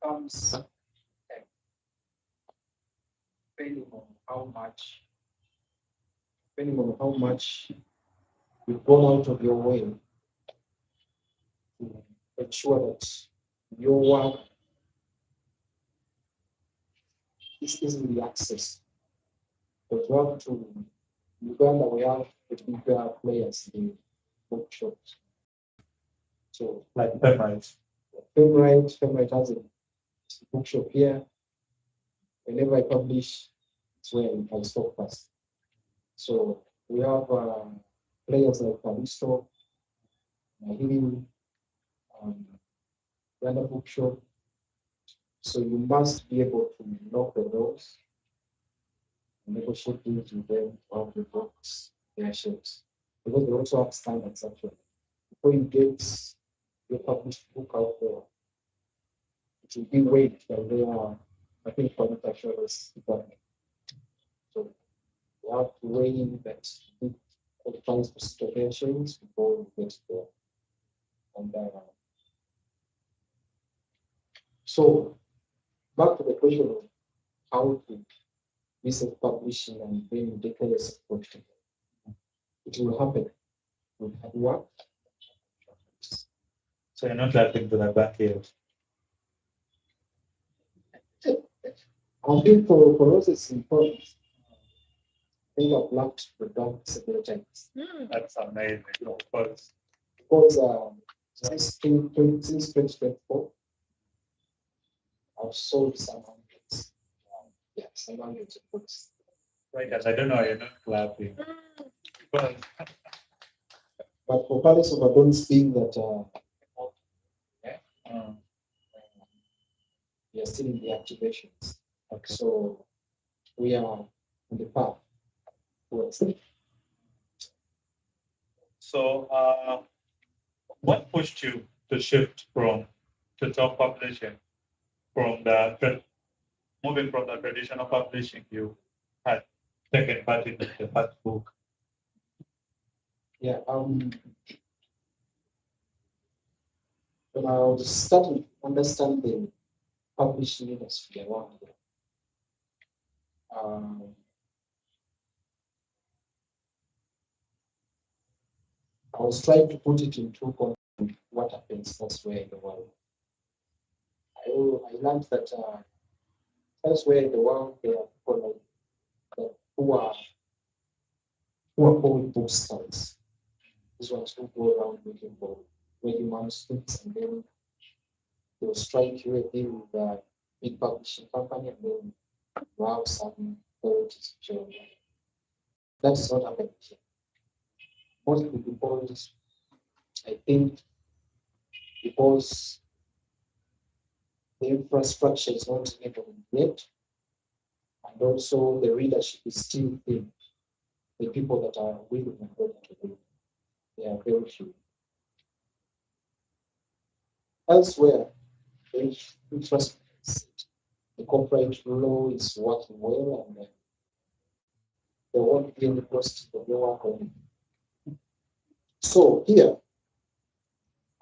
comes depending on how much you've gone out of your way to ensure that your work is easily accessed. But we have to, in Uganda, we have the bigger players in bookshops. So, Like Femrite. Femrite has a bookshop here. Whenever I publish, it's where I stop first. So we have players like Palisto, Mahili, Uganda Bookshop. So you must be able to knock the doors, negotiate deals with them, of the books, their shelves. Because they also have standards actually. Before you get your published book out there, it will be weighed by their, I think, quality assurance department. So you have to weigh in that it qualifies for situations before you get there. And so back to the question of how to research publishing and bring data support. It will happen with hard work. So you're not laughing to the back here. I think for us it's important. I think I've lacked the dog several times. That's amazing, of course. Because since 2024, I've sold some hundreds. Yeah, some hundreds of books. Right, as I don't know, you're not clapping. But But for Palace of Adon's being that we are still in the activations. okay. So we are on the path towards it. So what pushed you to shift to top publishing moving from the traditional publishing you had taken part in the first book? Yeah, when I was starting to understand the publishing industry around here, I was trying to put it into context what happens elsewhere in the world. I learned that elsewhere in the world there are people like who are called bookstores. These ones who go around looking for ready manuscripts, and then they'll strike you a deal with a big publishing company, and then you have some qualities. That is not happening here. Mostly because I think because the infrastructure is not even yet, and also the readership is still thin. The people that are willing and ready to read, they are very few. Elsewhere, the infrastructure, the corporate law is working well, and they won't be in the process of their work on it. So here,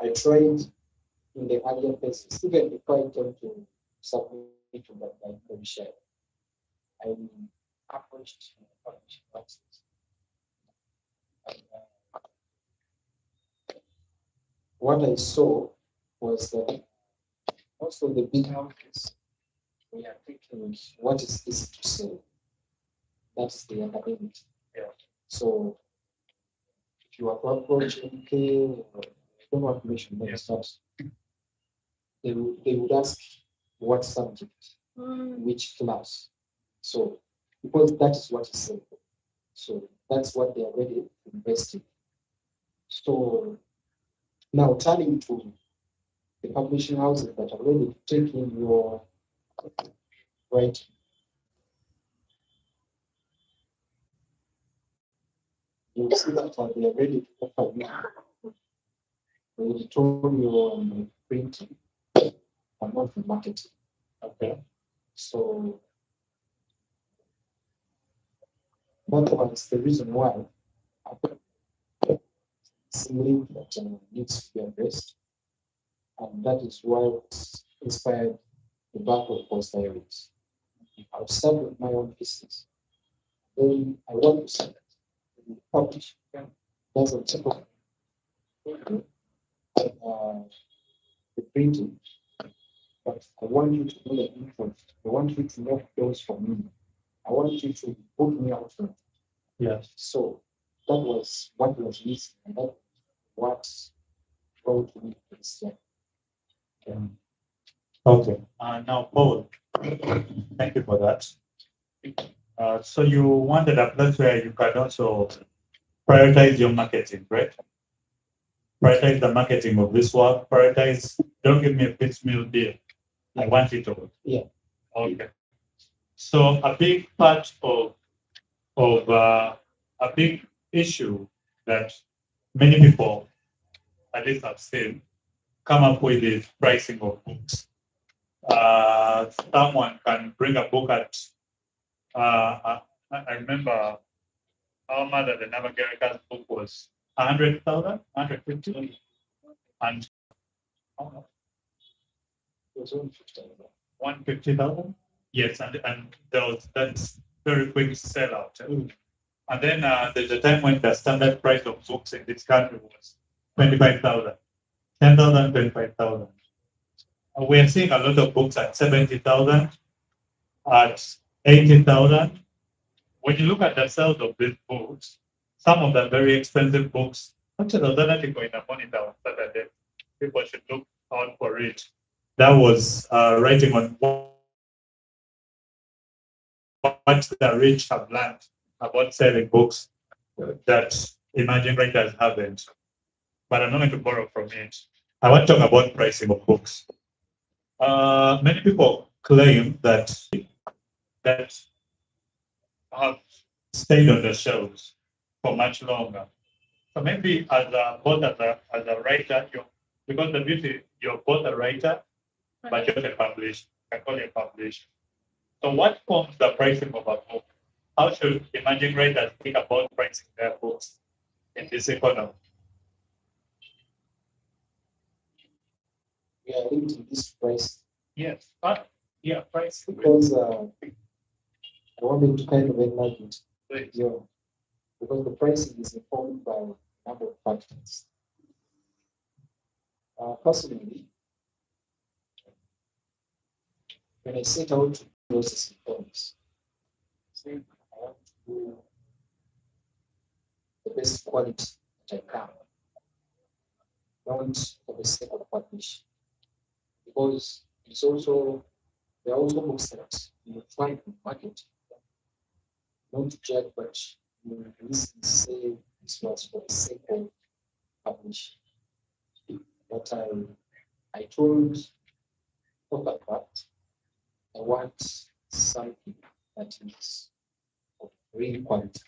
I tried in the earlier phases, even before I came to submit to that by commission, I approached publishing houses. What I saw was that most of the big houses, we are thinking what is easy to sell. That's the academic. Yeah. So if you are to approach MK, I don't want to mention names, but they would ask what subject, which class. So because that is what is said. So that's what they are ready to invest in. So now turning to the publishing houses that are ready to take in your writing. You see that they are ready to offer you the editorial and the printing are not the marketing. Okay. So that was the reason why I think that needs to be addressed. And that is what inspired the back of Post Diaries. I'll start with my own business. Then I want to say that the publish doesn't take over the printing, but I want you to know the influence. I want you to knock doors for me. I want you to put me out front. Yes. So that was what was missing, and that what brought me to this year. Okay. Now, Paul, thank you for that. So you wanted a place where you can also prioritize your marketing, right? Prioritize the marketing of this work. Prioritize. Don't give me a piecemeal deal. I want it all. Yeah. Okay. So a big part of a big issue that many people, at least I've seen, come up with is pricing of books. Someone can bring a book at, I remember our mother, the Navagarica's book was 100,000, 150, and It was only 15. 150,000. Yes, and that's very quick sellout. And then there's a time when the standard price of books in this country was 25,000, 10,000, 25,000. We are seeing a lot of books at 70,000, at 80,000. When you look at the sales of these books, some of the very expensive books, actually, there's an article in a Monitor on Saturday. People should look out for it. That was writing on what the rich have learned about selling books that emerging writers haven't. But I'm not going to borrow from it. I want to talk about pricing of books. Many people claim that have stayed on the shelves for much longer. So maybe as a writer, because the beauty, you're both a writer, but you're a publisher. I call you a publisher. So what forms the pricing of a book? How should emerging writers think about pricing their books in this economy? We are linked to this price. Yes. Yeah, price. Because I wanted to kind of enlighten it. Please. Yeah. Because the pricing is informed by a number of factors. Personally, when I set out to process reforms, I want to do the best quality that I can, not for the sake of publishing. Because it's also, there are also books that you find in the market, not to judge, but you say this was for the sake of publishing. But I told that I want something that is of real quality,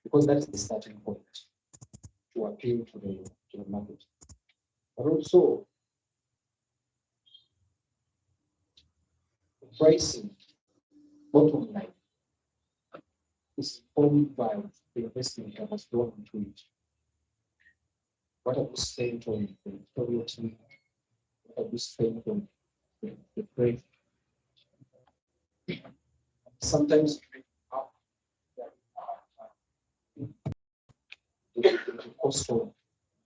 because that's the starting point to appeal to the market. But also, the pricing, bottom line, is informed by the investment that has gone into it. What have you spent on the editorial team? What have you spent on the print? Sometimes the cost of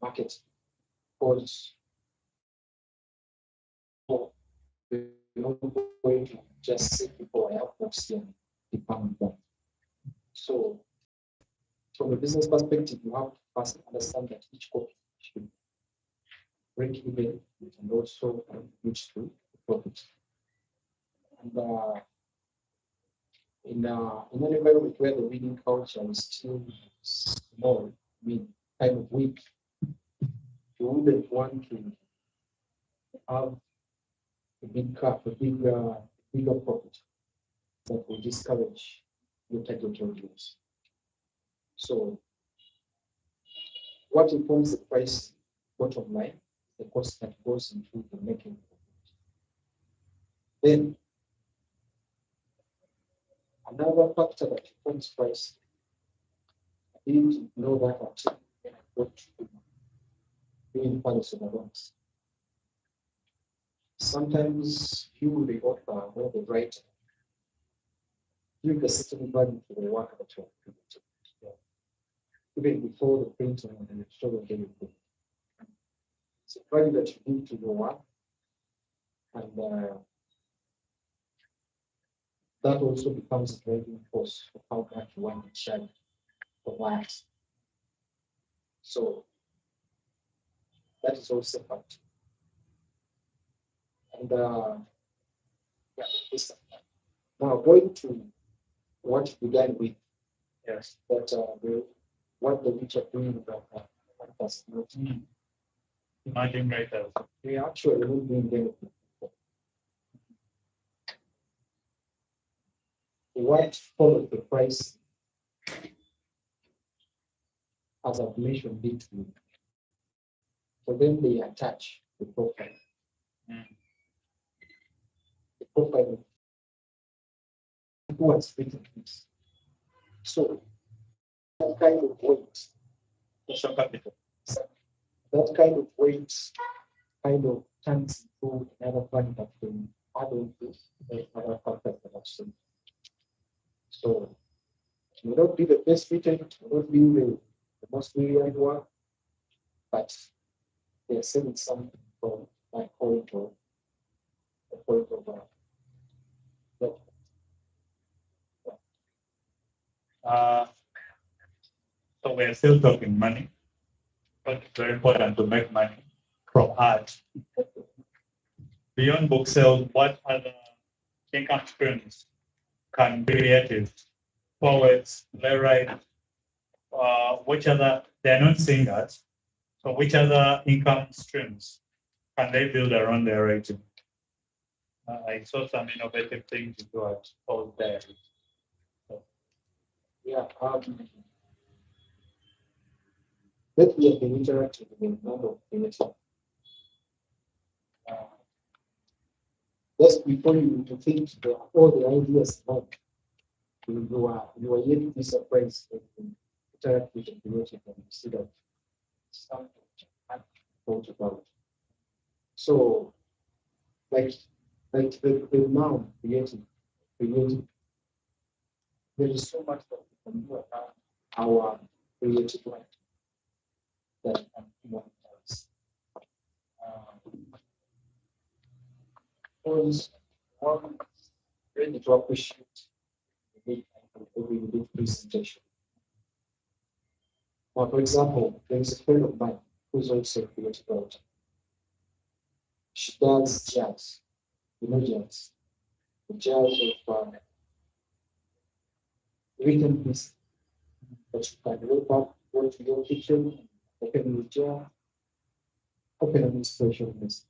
market, because you're not going to just say people I have books here and depend on. So from a business perspective, you have to first understand that each copy should break even and also contribute to the profit. And in an environment where the reading culture is still small, I mean, kind of weak, you wouldn't want to have a big cap, a bigger profit that will discourage your target audience. So, what informs the price bottom line the cost that goes into the making of it. Then another factor that affects price, I didn't know that until when I got to doing policy loans. Sometimes you, the author or the writer, give a certain value to the work that you have created, even before the printing and the show of anything. It's a value that you give to your work, and that also becomes a driving force for how much you want to charge for work. So that is also a fact. And yeah, this, now going to what you began with, yes, that what the which are doing about us. Imagine writers. We actually not doing anything. What followed the price, as I've mentioned it, so then they attach the profile. The profile who has written this. So that kind of weight, Social capital. that kind of weight kind of turns into another value that can add on to the other factors that I've seen. So it may not be the best written, it may not be the most brilliant one, but they're saying something from my point of that. So we're still talking money, but it's very important to make money from art. Beyond book sales, what other income streams can creatives, poets, playwrights, which other, they're not singers, so which other income streams can they build around their writing? I saw some innovative things you do at Paul there. Yeah, let me have been interactive with a number of things. Just before you think all the ideas about, you are yet to be surprised when you interact with the creative and you see that something I thought about. So, like the noun creative, there is so much that we can do about our creative life that one does. One ready to appreciate the every presentation. For example, there is a friend of mine who's also a creative writer. She does jazz, jazz, the jazz of written piece that you can look up, go to your kitchen, open your jar, open an inspiration list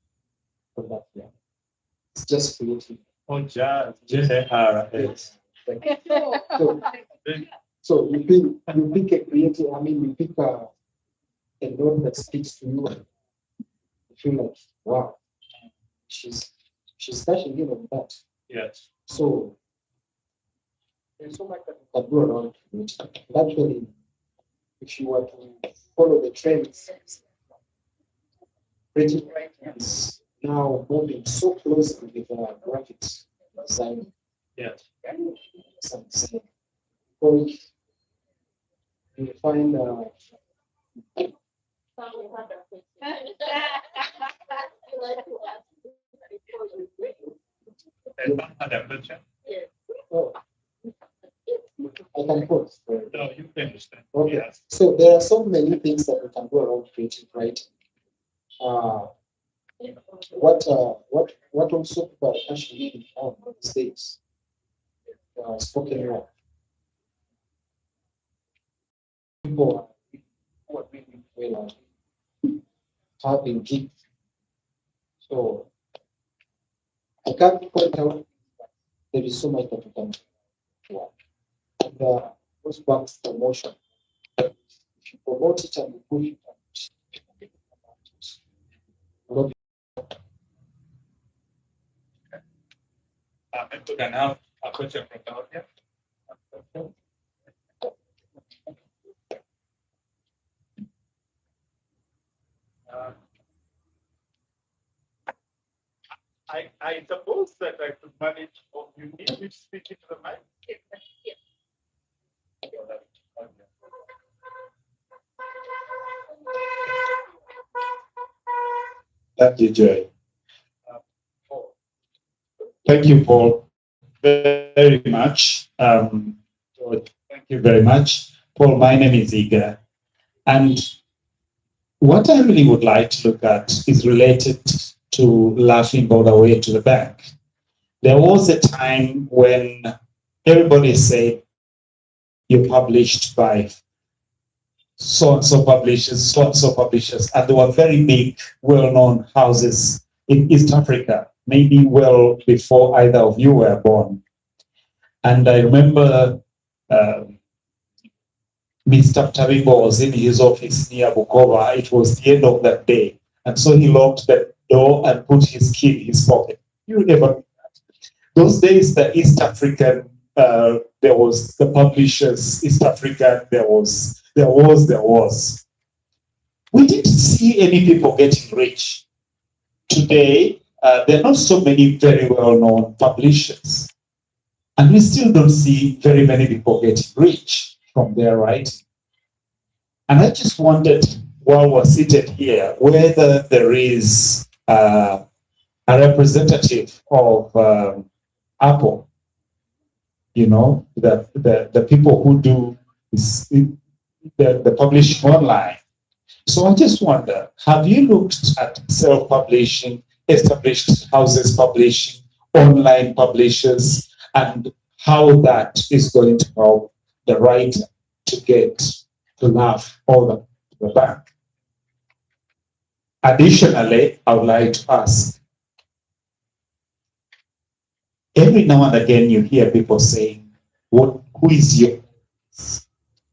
for that. Yeah, it's just creative. Oh, jazz, J-A-R-S. So you pick a creative. I mean, you pick a note that speaks to you. You feel like, wow, she's touching in on that. Yes. So there's so much that you can do around it. Actually, if you were to follow the trends, creative writing is now moving so closely with graphics design. Yes. So you find oh, I can pause. No, you can understand. Okay. Yes. So there are so many things that we can do around creative writing. What also people are actually on these days? Spoken word. People who are really well having gigs. So I can't point out there is so much that we can do. And goes back to promotion. If you promote it and you push it, Maybe we can have a question from the audience. I suppose that I could manage, or you need me to speak into the mic? Yeah. Thank you, Joy. Thank you, Paul, very much. Thank you very much. Paul, my name is Iga. And what I really would like to look at is related to laughing all the way to the bank. There was a time when everybody said you're published by so and so publishers, so and so publishers, and they were very big, well known houses in East Africa, maybe well before either of you were born. And I remember Mr. Tarimbo was in his office near Bukova. It was the end of that day. And so he locked the door and put his key in his pocket. You remember that? Those days, the East African, there was the publishers, East African, there was. We didn't see any people getting rich. Today, there are not so many very well-known publishers. And we still don't see very many people getting rich from their writing. And I just wondered, while we're seated here, whether there is a representative of Apple, you know, the people who do the publishing online. So I just wonder, have you looked at self-publishing, established houses publishing, online publishers, and how that is going to help the writer to get to laugh all the back? Additionally, I would like to ask, every now and again you hear people saying, who is your?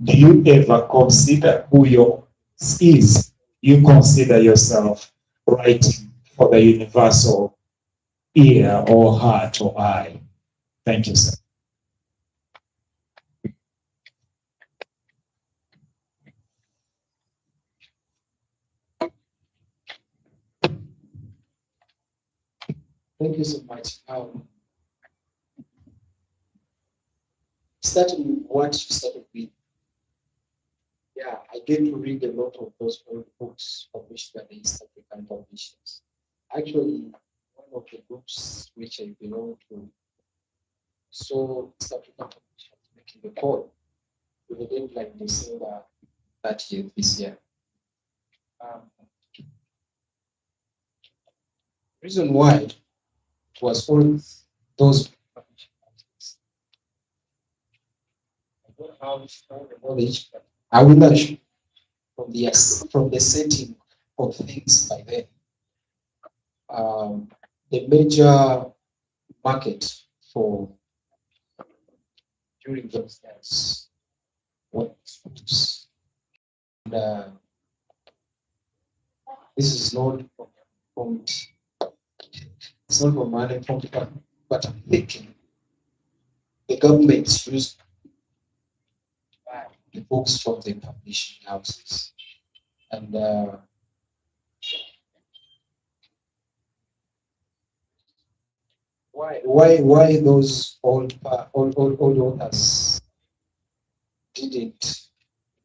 Do you ever consider who your is? You consider yourself writing for the universal ear or heart or eye? Thank you, sir. Thank you so much. Starting with what you started with, yeah, I get to read a lot of those old books published by the East African publishers. Actually, one of the groups which I belong to, so East African publishers making the call to the deadline December 30th this year. Reason why it was all those knowledge, I will not from the setting of things by then. The major market for during those days was and this is not from it's not from money from but I'm thinking the government used the books from the publishing houses and why those old authors didn't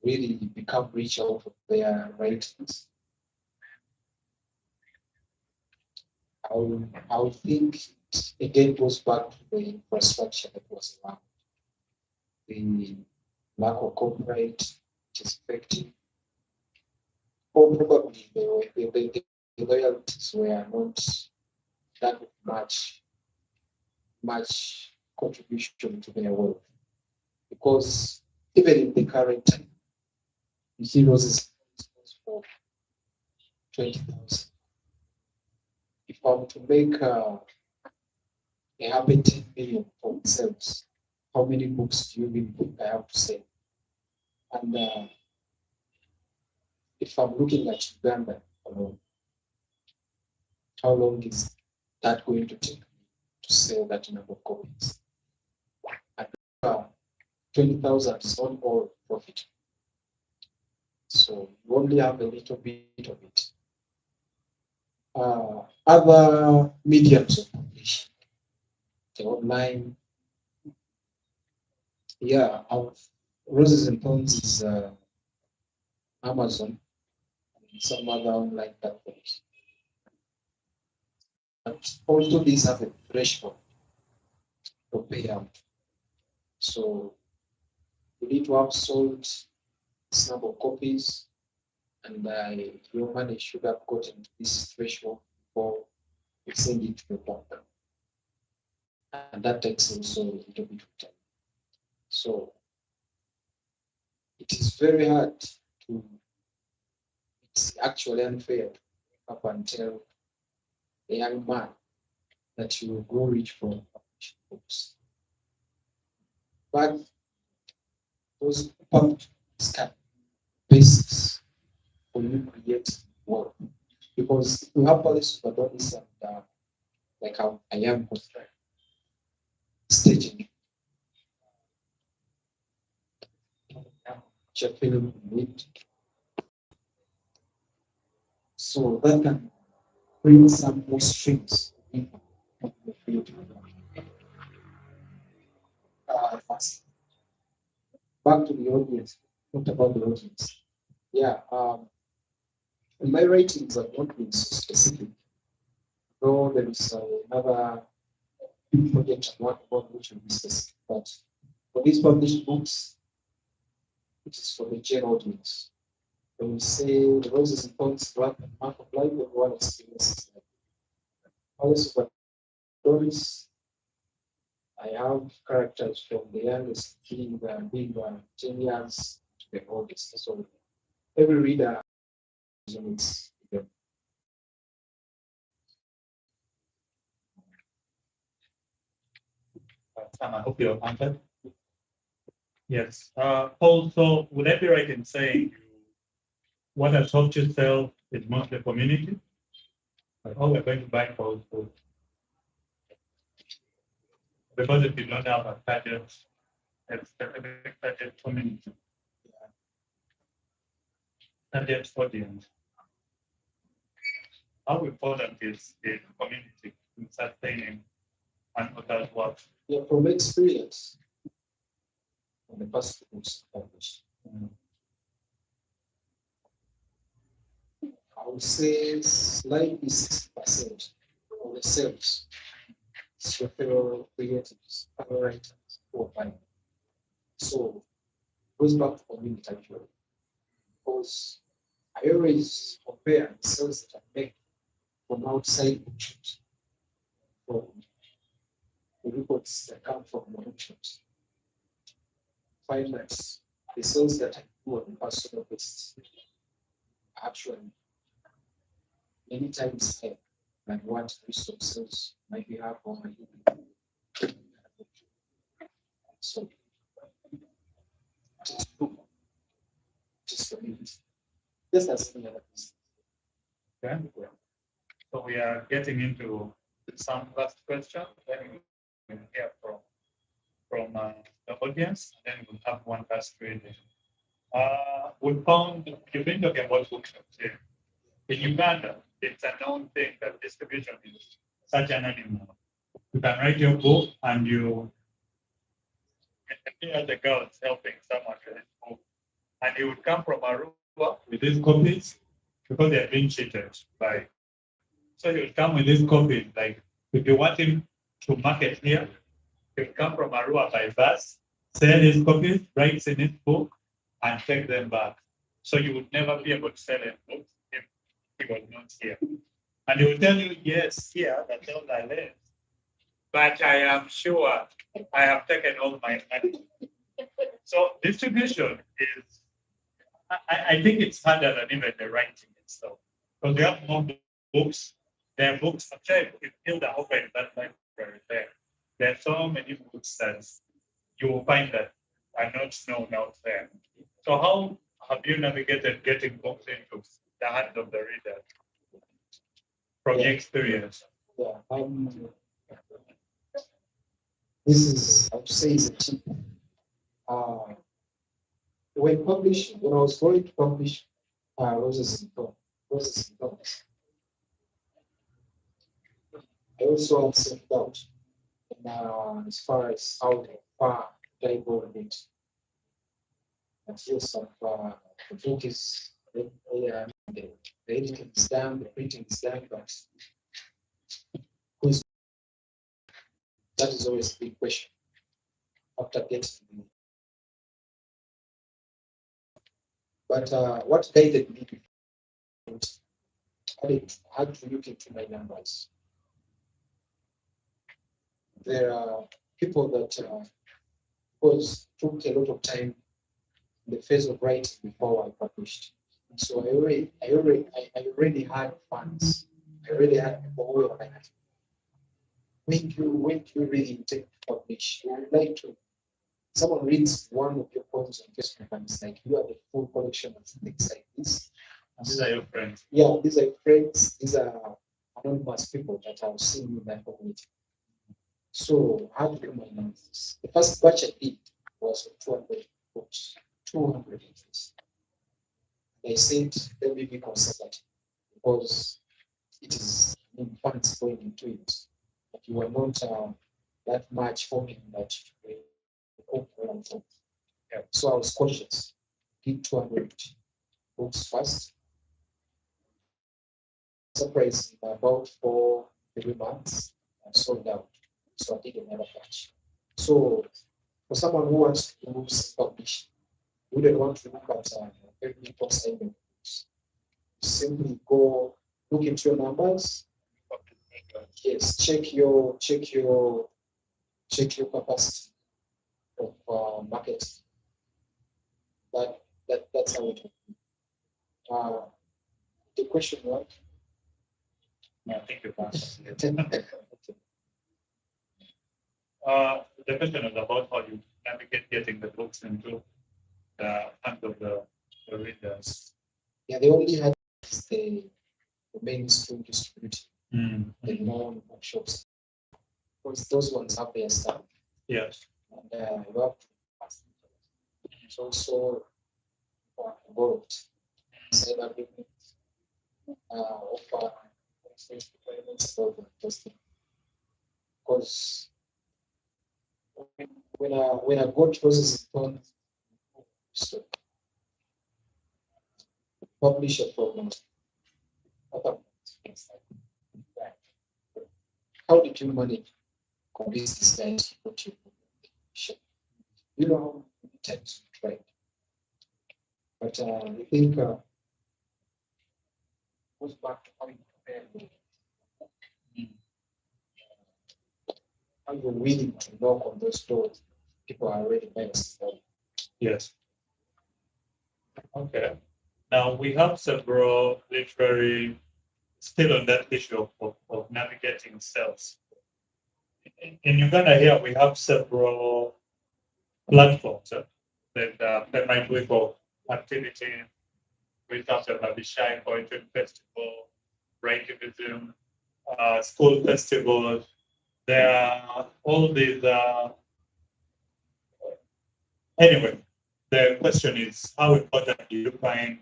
really become rich out of their writings? I think it again goes back to the infrastructure that was around, the lack of copyright, which is affecting, or probably the royalties were not that much contribution to their wealth. Because even in the current time, you see roses for 20,000. If I'm to make a happy 10 million for themselves, how many books do you really think I have to say? And if I'm looking at Uganda alone, how long is that going to take? to sell that number of copies. And 20,000 is not all profit. So you only have a little bit of it. Other mediums of publishing, the online, Roses and Thorns is Amazon and some other online platforms. But also these have a threshold for payout. So you need to have sold this number of copies, and your money should have gotten to this threshold before you send it to the partner. And that takes also a little bit of time. So it is very hard to, it's actually unfair to up until a young man that you will go rich from publishing books. But those public can basis for you to create work. Because we have policies for this and like how I am staging film need. So that can bring some more strings in the field. Back to the audience. What about the audience? Yeah, my ratings have not been so specific, though there is another project I work on which will be specific. But for these published books, it is for the general audience. When we say the Roses and Thorns rap and Mark of Life, everyone experiences that. Also, stories, I have characters from the youngest being 10 years to the oldest. So every reader is Sam, I hope you're answered. Yes. Paul, so would I be right in saying what has helped you sell is mostly community? Like, oh, we're going to buy Paul's book. Because if you don't have a target, a specific target community, target audience, how important is the community in sustaining an author's work? Yeah, from experience, on the past books published, I would say slightly 60% of the sales is your fellow creatives, fellow writers who are buying. So it goes back to community actually, because I always compare the sales that I make from outside bookshops, from the reports that come from the bookshops. Find that the sales that I do on a personal basis actually many times higher than what resources might be have on my so just book, just community. Just as any other business. Okay. So we are getting into some last questions. Then we'll hear from the audience. Then we'll have one last reading. We found you've been talking about bookshops here. In Uganda, it's a known thing that distribution is such an animal. You can write your book and you as a girl is helping someone with his book. And he would come from Aruba with these copies because they're being cheated by. So he would come with these copies. Like if you want him to market here, he would come from Aruba by bus, sell his copies, write in his book, and take them back. So you would never be able to sell his books if he was not here. And he will tell you, yes, here, the sales are less. But I am sure I have taken all my money. So distribution is, I think it's harder than even the writing itself. Because we have more books. There are books, I'm sure if Hilda opened that library there are so many books that you will find that are not known out there. So how have you navigated getting books into the hands of the reader from your experience? Yeah, This is, I would say, is a tip. When I was going to publish Roses and Thorns, I also had self-doubt as far as how far I go with it. I feel some the book is the editing is done, the printing is done, but who's that is always a big question after getting. But what guided me I had to look into my numbers. There are people that took a lot of time in the phase of writing before I published. So I already had funds. I already had people who were like, when do you really intend to publish? You would like to. Someone reads one of your poems on Facebook and it's like, you have a full collection of things like this. These are your friends. Yeah, these are your friends. These are anonymous people that I've seen in that community. So how to do my analysis? The first batch I did was 200 books, 200 entries. I said, let me be conservative because it is funds going into it. But you are not that much forming that you yeah. So I was cautious. Did 200 books first. Surprised in about 4-3 months, I sold out. So I did another batch. So for someone who wants to self-publish, who don't want to look at every assignment, simply go look into your numbers. Yes, check your capacity of market. That's how it. The question was. No, I think you answered it. Okay. The question is about how you navigate getting the books into the hands of the readers. Yeah, they only had the mainstream distribution, the Mm. non-bookshops. Because those ones have their stuff. Yes. And you have to pass. It's also involved. Cyber offer requirements about the testing. Because when I got Roses on so publish a program, how did you manage convince these guys to put you publish? You know how many times you tried. But I think goes back to how you prepare. How you're willing to knock on those doors. People are already buying stuff. Yes. Okay. Now we have several literary, still on that issue of navigating sales. In Uganda here, we have several platforms that Femrite Week of activity. We have the Babishai Poetry Festival, Breakivism, school festivals. There are all these. Anyway, the question is, how important do you find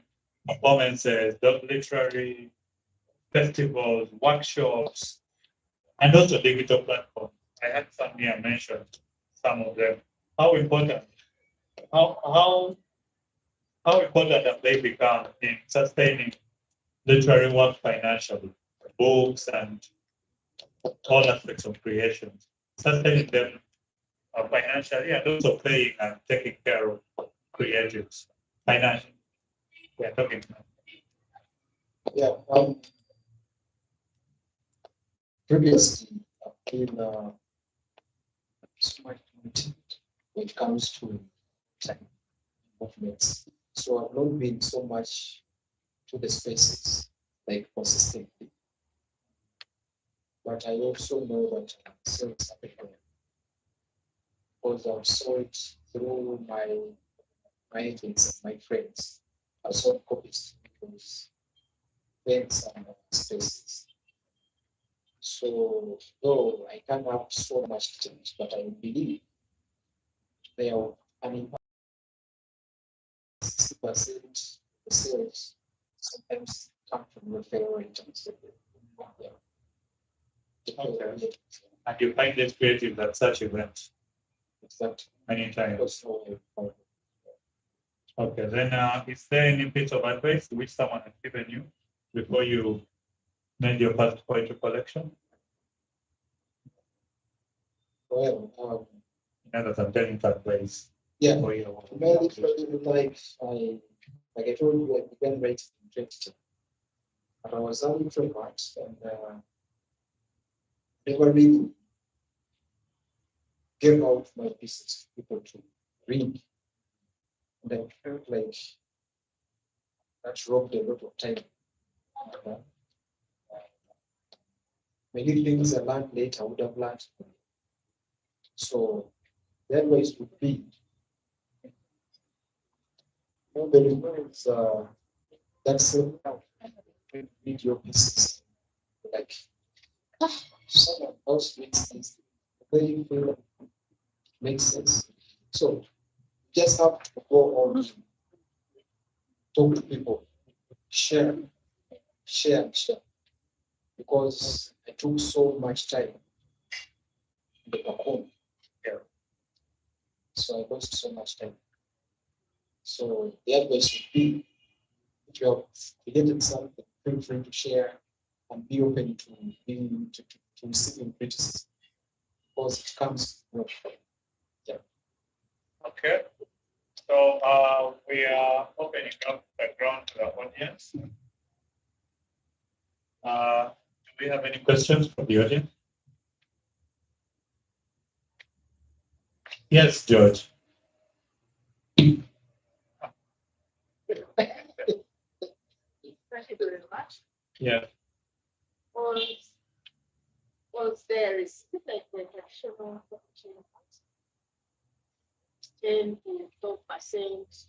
performances, those literary festivals, workshops, and also digital platforms? I had Samia mention some of them. How important? How important have they become in sustaining literary work financially, books and all aspects of creation, sustaining them financially and also paying and taking care of creatives financially? We're talking. Yeah. Previously, I've been so much limited when it comes to time movements. So I've not been so much to the spaces like consistently. But I also know that sales are different because I saw it through my agents and my friends. I saw copies to those events and spaces. So, though I can't have so much change, but I believe there are an impact 60% the sales sometimes come from referral items. Okay. And you find it creative that such events Exactly. many times. Okay, then is there any piece of advice which someone has given you before you made your first poetry collection? Well, In other words, I'm telling you advice. yeah, for your life, like I told you, I began writing in 2010. And I was an introvert and never really gave out my pieces to people to read. And I felt like that robbed a lot of time. And, many things I learned later I would have learned. So the advice would be, there is that self-help when you read your pieces. Like someone else reads things, the way you feel makes sense. So just have to go on, talk to people, share, share. Because I took so much time in the home. So I lost so much time. So the advice would be, if you have created something, feel free to share and be open to receiving criticism because it comes from Okay. So we are opening up the ground to the audience. Do we have any questions from the audience? Yes, George. Thank you very much. Yeah. Was there is like the traditional 10 to 12%?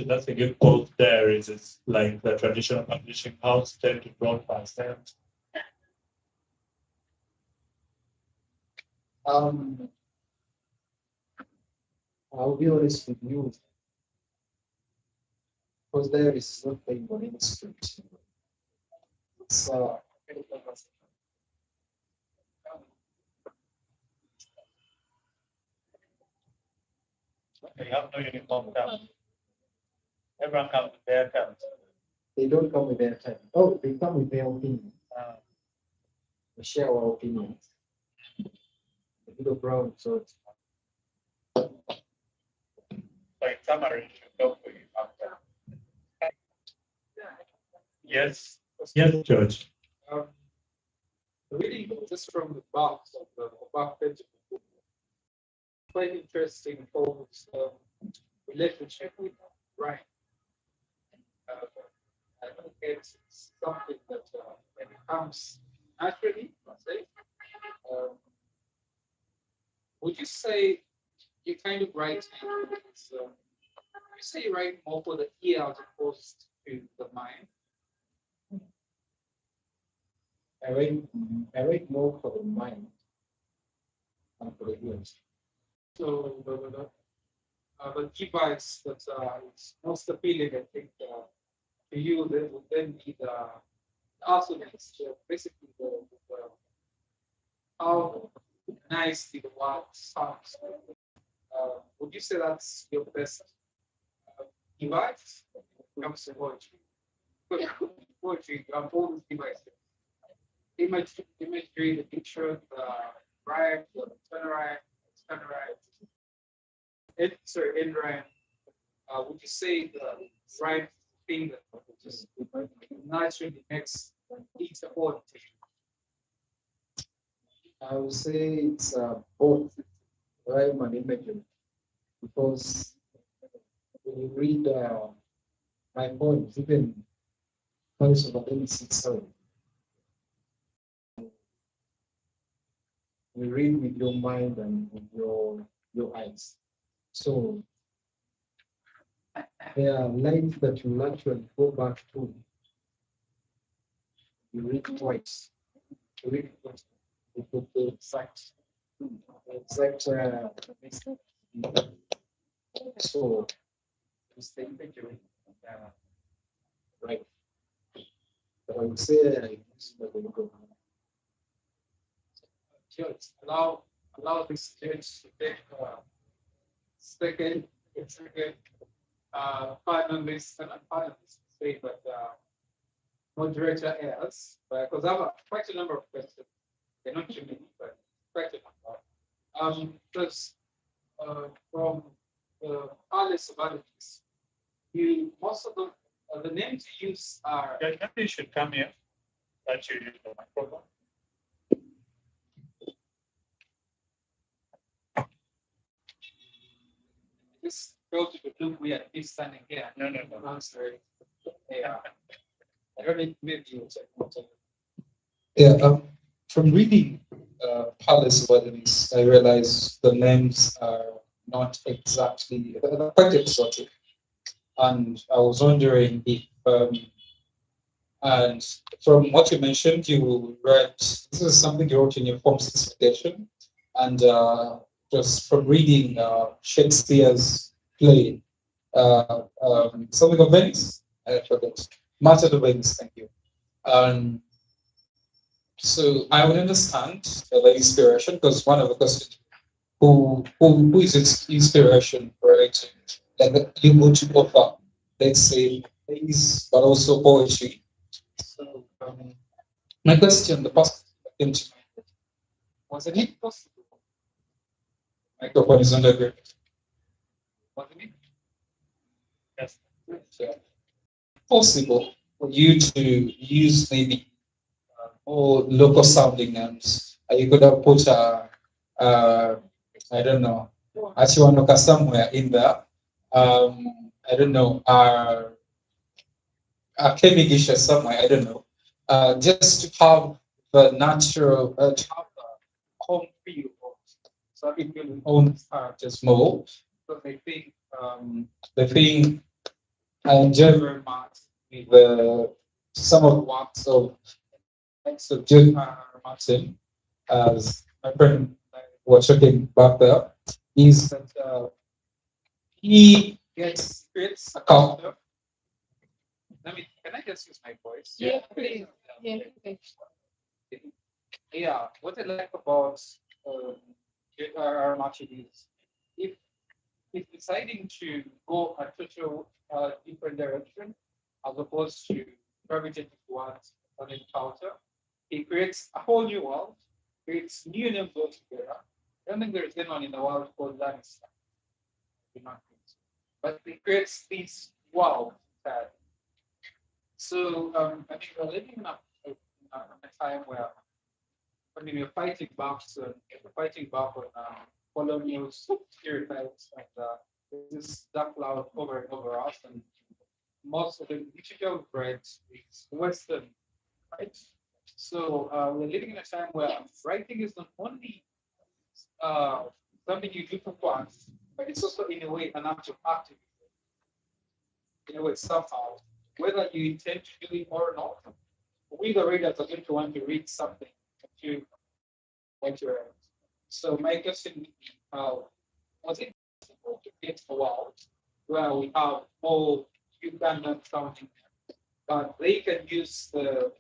That's a good quote there. Is it's like the traditional publishing house 10 to 12%. I'll be honest with you, because there is not playing on any script. It's They have no uniform terms. Everyone comes with their terms. they don't come with their time. Oh, they come with their opinion. We share our opinions. A bit of brown, so it's So in summary, should go for you after. Yes. Yes, George. Reading just from the box of the back page, quite interesting Paul's relationship with Ryan. I think it's something that when it comes naturally, let's say. Would you say you kind of write? Would you say you write more for the ear as opposed to the mind? I write more for the mind than for the ears. So the device that is most appealing, I think, to you, then would then be the assonance, basically how nicely the word sounds. Would you say that's your best device when it comes to poetry? Poetry, you have all these devices. Imagery, the picture, the rhyme, the turnaround, in rhyme. Would you say the rhyme thing that just naturally makes each poetry? I would say it's both rhyme and imagery, because when you read my poems, even poems of the 6 you read with your mind and with your eyes. So there are lines that you naturally go back to. You read twice. You read twice. You put the exact, so it's the picture. Right. But I would say I use the logo. Just allow this judge to take second finalist, not finalist, say, but moderator else, because I have quite a number of questions. They're not too many, but quite a number. Because from the Alice Validis, you most of them, the names you use are. Yeah, maybe you should come here. That you use the microphone. Just go to the blue we are standing here. No. I'm sorry. Yeah. I don't need maybe you check. Yeah, from reading Palace Weddings, I realized the names are not exactly, they're quite exotic. And I was wondering if, and from what you mentioned, you read, this is something you wrote in your Form 6 edition, and just from reading Shakespeare's play, something of Venice, I forgot, Martyr of Venice, thank you. So I would understand the inspiration, because one of the questions, who is its inspiration, right? Like you go to offer, let's say, plays, but also poetry. So my question, the first came to mind, was it possible? Microphone is under grip. Wasn't it? Yes. Yeah. Possible for you to use maybe or local sounding names. You could have put I don't know, Kiwanuka somewhere in there. I don't know, Kemigisha somewhere, I don't know. Just to have the natural, to have the home feel of so people own characters more. So the thing I enjoy very much with some of the works of George Martin, as my friend was talking back there, is that he creates a character. Can I just use my voice? Yeah, please. Yeah. Yeah, what I like about our Martin is if deciding to go a total different direction as opposed to gravitating towards an encounter, it creates a whole new world, creates new names altogether. I don't think there is anyone in the world called Lannister. But it creates this world that. So I think we're living in a time where we're fighting back on colonial stereotypes and this dark cloud over and over us, and most of the literature we've read is Western, right? So we're living in a time where writing is not only something you do for fun, but it's also in a way an act of activism. In a way, somehow, whether you intend to do it or not, we the readers are going to want to read something to what you're. So my question would be, was it possible to get a world where we have all Ugandan sounding, but they can use the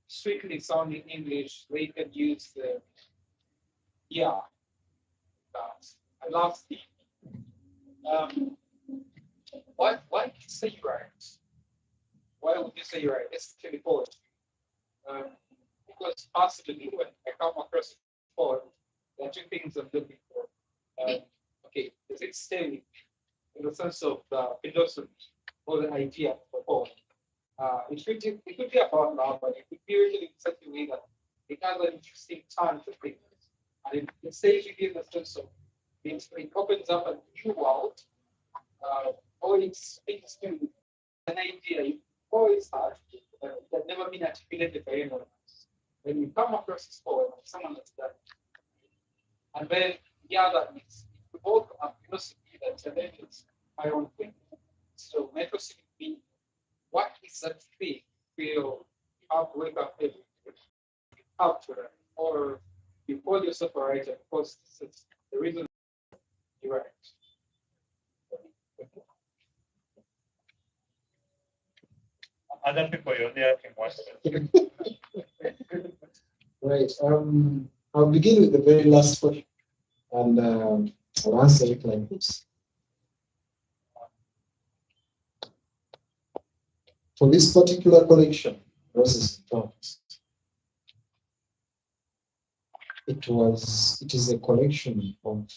strictly sounding English, they can use the that. I love the why do you say you're right? Why would you say you're right? Especially poetry. Because possibly when I come across a poem, there are two things I'm looking for. Okay, does it stay in the sense of the philosophy or the idea of the poem? It could be about love, but it could be written in such a way that it has an interesting turn to things. And it stays within the sense of it opens up a new world, or it speaks to an idea you always had that never been articulated by anyone else. When you come across this poem, someone has done it. And then the other is both a philosophy that challenges my own thing. So my question would be, what is that thing feel you have to wake up every day after, or you call yourself a writer because it's the reason you write? Other people, you're only asking one question. Right. I'll begin with the very last question, and I'll answer it like this. For this particular collection, Roses and Thorns, it is a collection of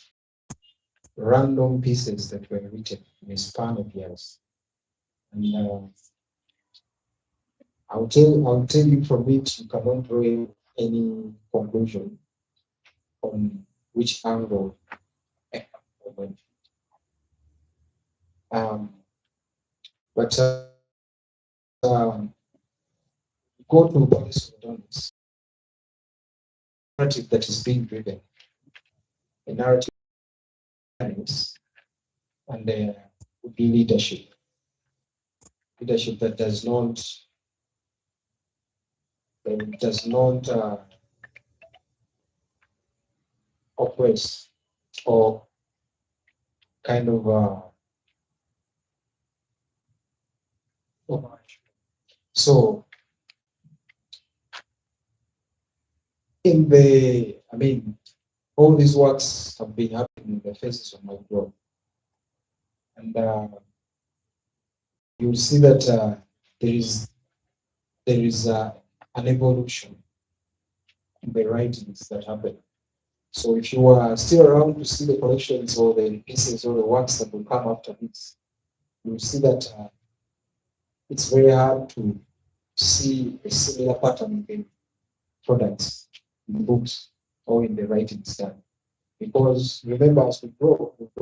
random pieces that were written in a span of years. And I'll tell you from it, you cannot draw any conclusion on which angle I went. But go to Paul's narrative that is being driven, a narrative and would be leadership that does not oppress or kind of so all these works have been happening in the faces of my growth, and you'll see that there is an evolution in the writings that happen. So if you are still around to see the collections or the pieces or the works that will come after this, you'll see that it's very hard to see a similar pattern in products, in books, or in the writings done. Because remember, as we grow with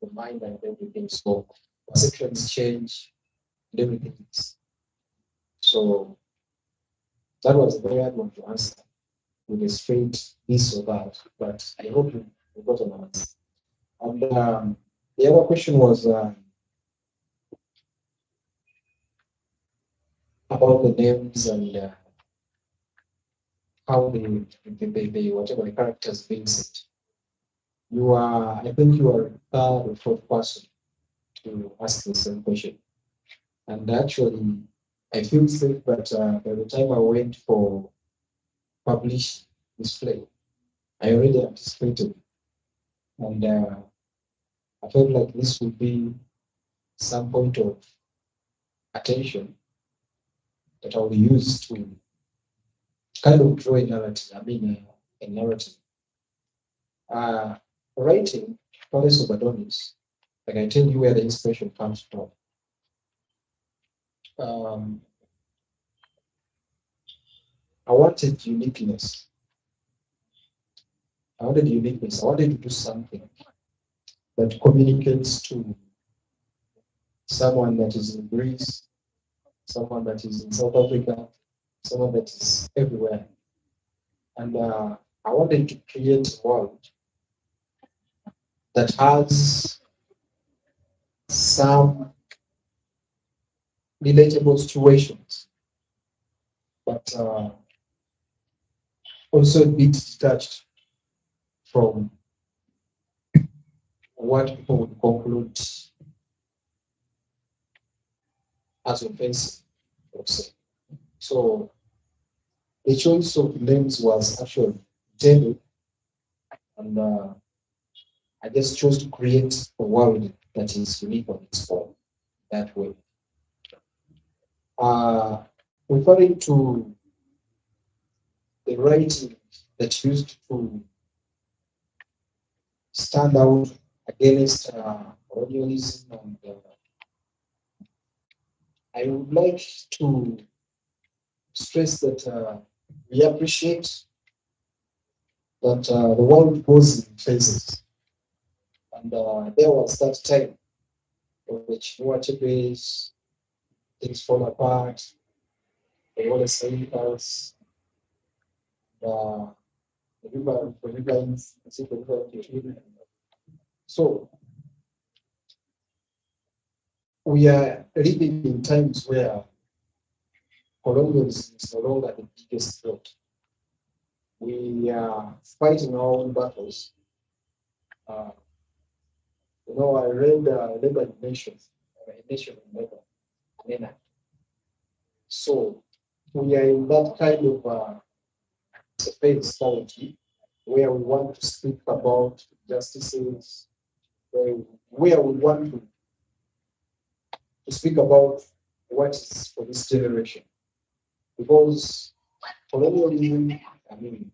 the mind and everything. So perceptions change and everything. So that was a very hard one to answer with a straight this or that. But I hope you got an answer. And the other question was about the names and how they whatever the characters being set. I think you are the third or fourth person to ask the same question. And actually, I feel safe, but by the time I went for published display, I already anticipated. And I felt like this would be some point of attention that I will use to kind of draw a narrative. A narrative. Writing Goddess of Adonis, I can tell you where the inspiration comes from. I wanted uniqueness. I wanted to do something that communicates to someone that is in Greece, someone that is in South Africa, someone that is everywhere. And I wanted to create a world that has some relatable situations, but also a bit detached from what people would conclude as offensive, let's say. So the choice of names was actually intended, and I just chose to create a world that is unique on its own that way. Referring to the writing that used to stand out against colonialism, and I would like to stress that we appreciate that the world goes in phases, and there was that time in which waterways, things fall apart, the water cycles, the river, so we are living in times where colonialism is no longer the biggest threat. We are fighting our own battles. I read Labor Nations, a nation in labor, MENA. So we are in that kind of space currently where we want to speak about justices, where we want to speak about what is for this generation. Because colonialism, I mean,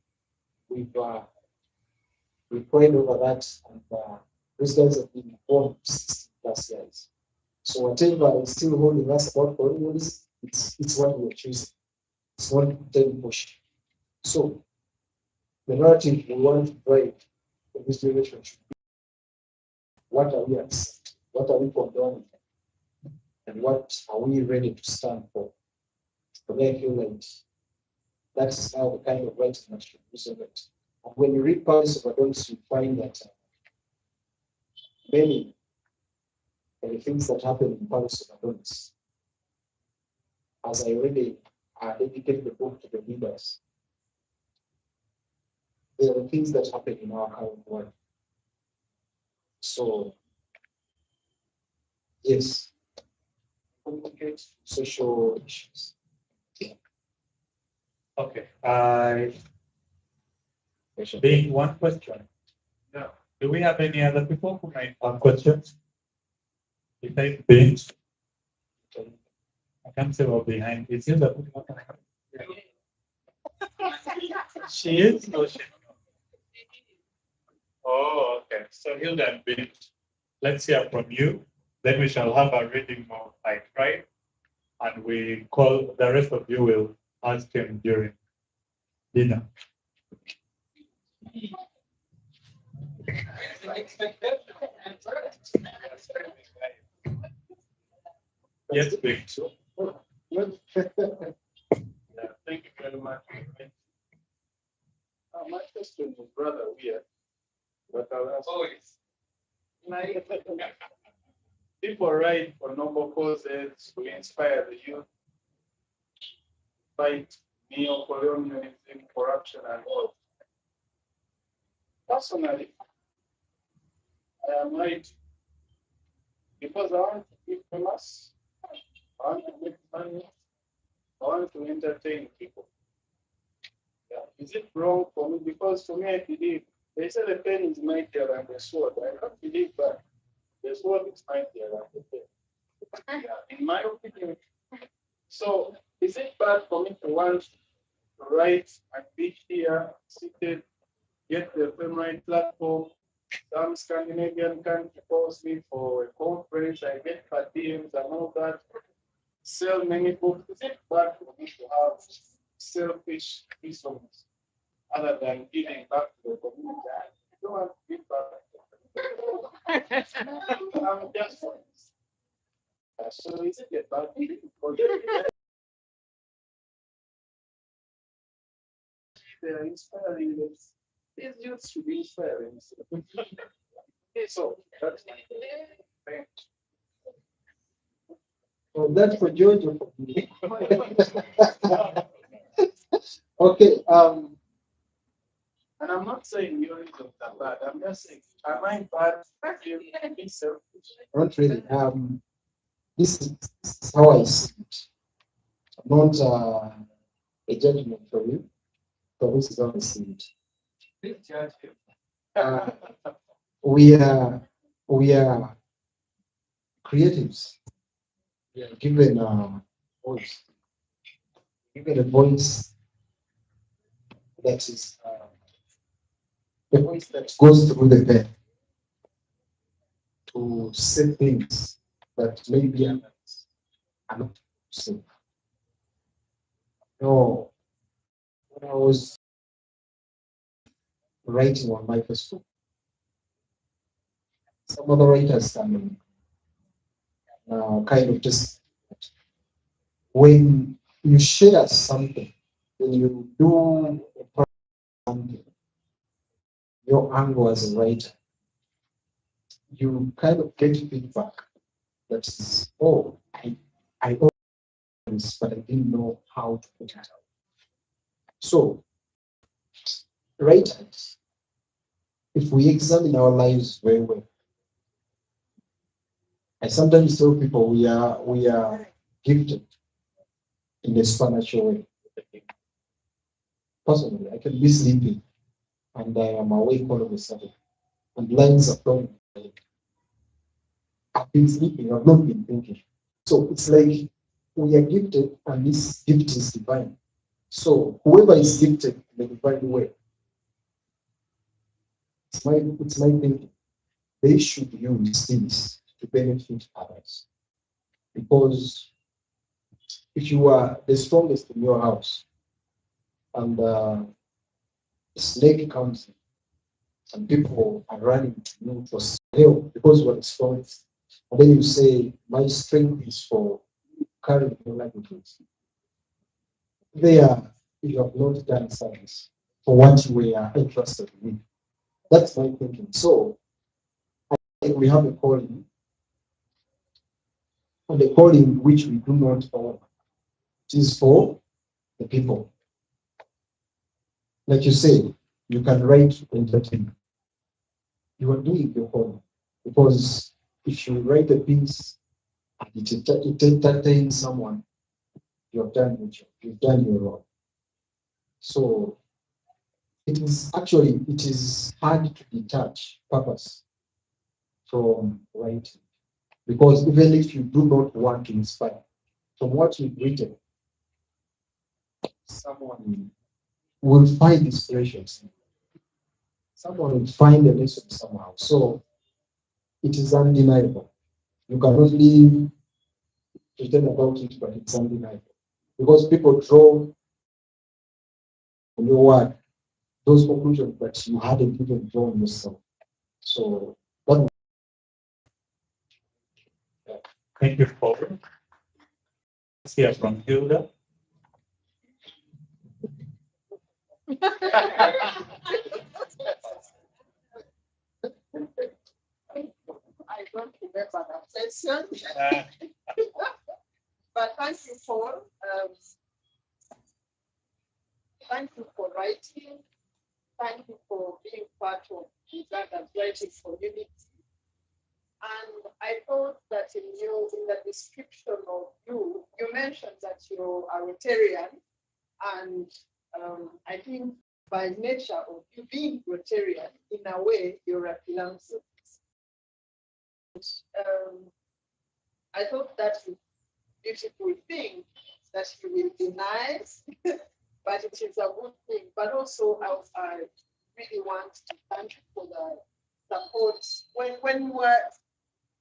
we've prayed over that, and those guys have been born 60 plus years. So whatever is still holding us about colonialism, it's what we're choosing. It's what they push. So the narrative we want to drive for this generation should be: what are we accepting? What are we condoning? And what are we ready to stand for? For me, I feel like that's now the kind of writing that should resonate. And when you read Paris of Adults, you find that many of the things that happen in Paris of Adults, as I already dedicated the book to the leaders, there are things that happen in our current world. So, yes, complicate social issues. Okay. Being one question. Yeah. Do we have any other people who might have questions? Besides Bint, I can't say what behind. Is it the She is? No, she. Oh, okay. So Hilda and Bint, let's hear from you. Then we shall have a reading of like, right? And we call the rest of you will ask him during dinner. Yes, Bint. Yeah, thank you very much. My question is rather weird, but I'll ask. Like, people write for noble causes to inspire the youth, fight neo-colonialism, corruption, and all. Personally, I am right because I want to be famous, I want to make money, I want to entertain people. Yeah. Is it wrong for me? Because for me, I believe they say the pen is mightier than the sword. I don't believe that the sword is mightier than the pen. Yeah, in my opinion. So, is it bad for me to want to write and be here, seated, get the Femrite platform? Some Scandinavian country calls me for a conference, I get per diems and all that, sell many books. Is it bad for me to have selfish reasons other than giving back to the community? I don't want to give back. I'm just for this. So is it a bad thing? They're inspiring this. These youths should be inspiring. So that's my thank So that's for George or for me? Okay. And I'm not saying you're bad. I'm just saying, am I bad? Be selfish. Not really. This is how I see it. Not a judgment for you, but this is how I see it. Please judge him. We are creatives. We are given a voice. Given a voice that is the voice that goes through the pen to say things that maybe others are not saying. No, when I was writing on my Facebook, some other writers can kind of just, when you share something, when you do something, your angle as a writer, you kind of get feedback that is, oh, I own this, but I didn't know how to put it out. So, writers, if we examine our lives very well, I sometimes tell people we are gifted in a supernatural way. Personally, I can be sleeping and I am awake all of a sudden, and lines are flowing. I've been sleeping, I've not been thinking. So it's like we are gifted, and this gift is divine. So whoever is gifted in the divine way, it's my thinking, they should use this to benefit others. Because if you are the strongest in your house and the snake comes in and people are running to you for help because you are the strongest, and then you say, my strength is for carrying your luggages. There, you have not done service for what you were entrusted with. That's my thinking. So, I think we have a calling, and the calling which we do not own. It is for the people. Like you say, you can write entertainment. You are doing your calling. Because if you write a piece and it entertains someone, you have done your job. You've done your role. So it is hard to detach purpose from writing. Because even if you do not want to inspire, from what you've written, someone will find inspiration. Someone will find a lesson somehow. So it is undeniable. You cannot live pretend about it, but it's undeniable. Because people draw on your word those conclusions that you hadn't even drawn yourself. So that. Thank you, Paul. Let's hear from Hilda. I don't remember that session. But thank you, Paul. Thank you for writing. Thank you for being part of Uganda's Writing for Unity. And I thought that in the description of you, you mentioned that you are Rotarian, and I think by nature of you being Rotarian, in a way, you're a philanthropist. I thought that's a beautiful thing, that you will be nice, but it is a good thing. But also, I really want to thank you for the support. When we were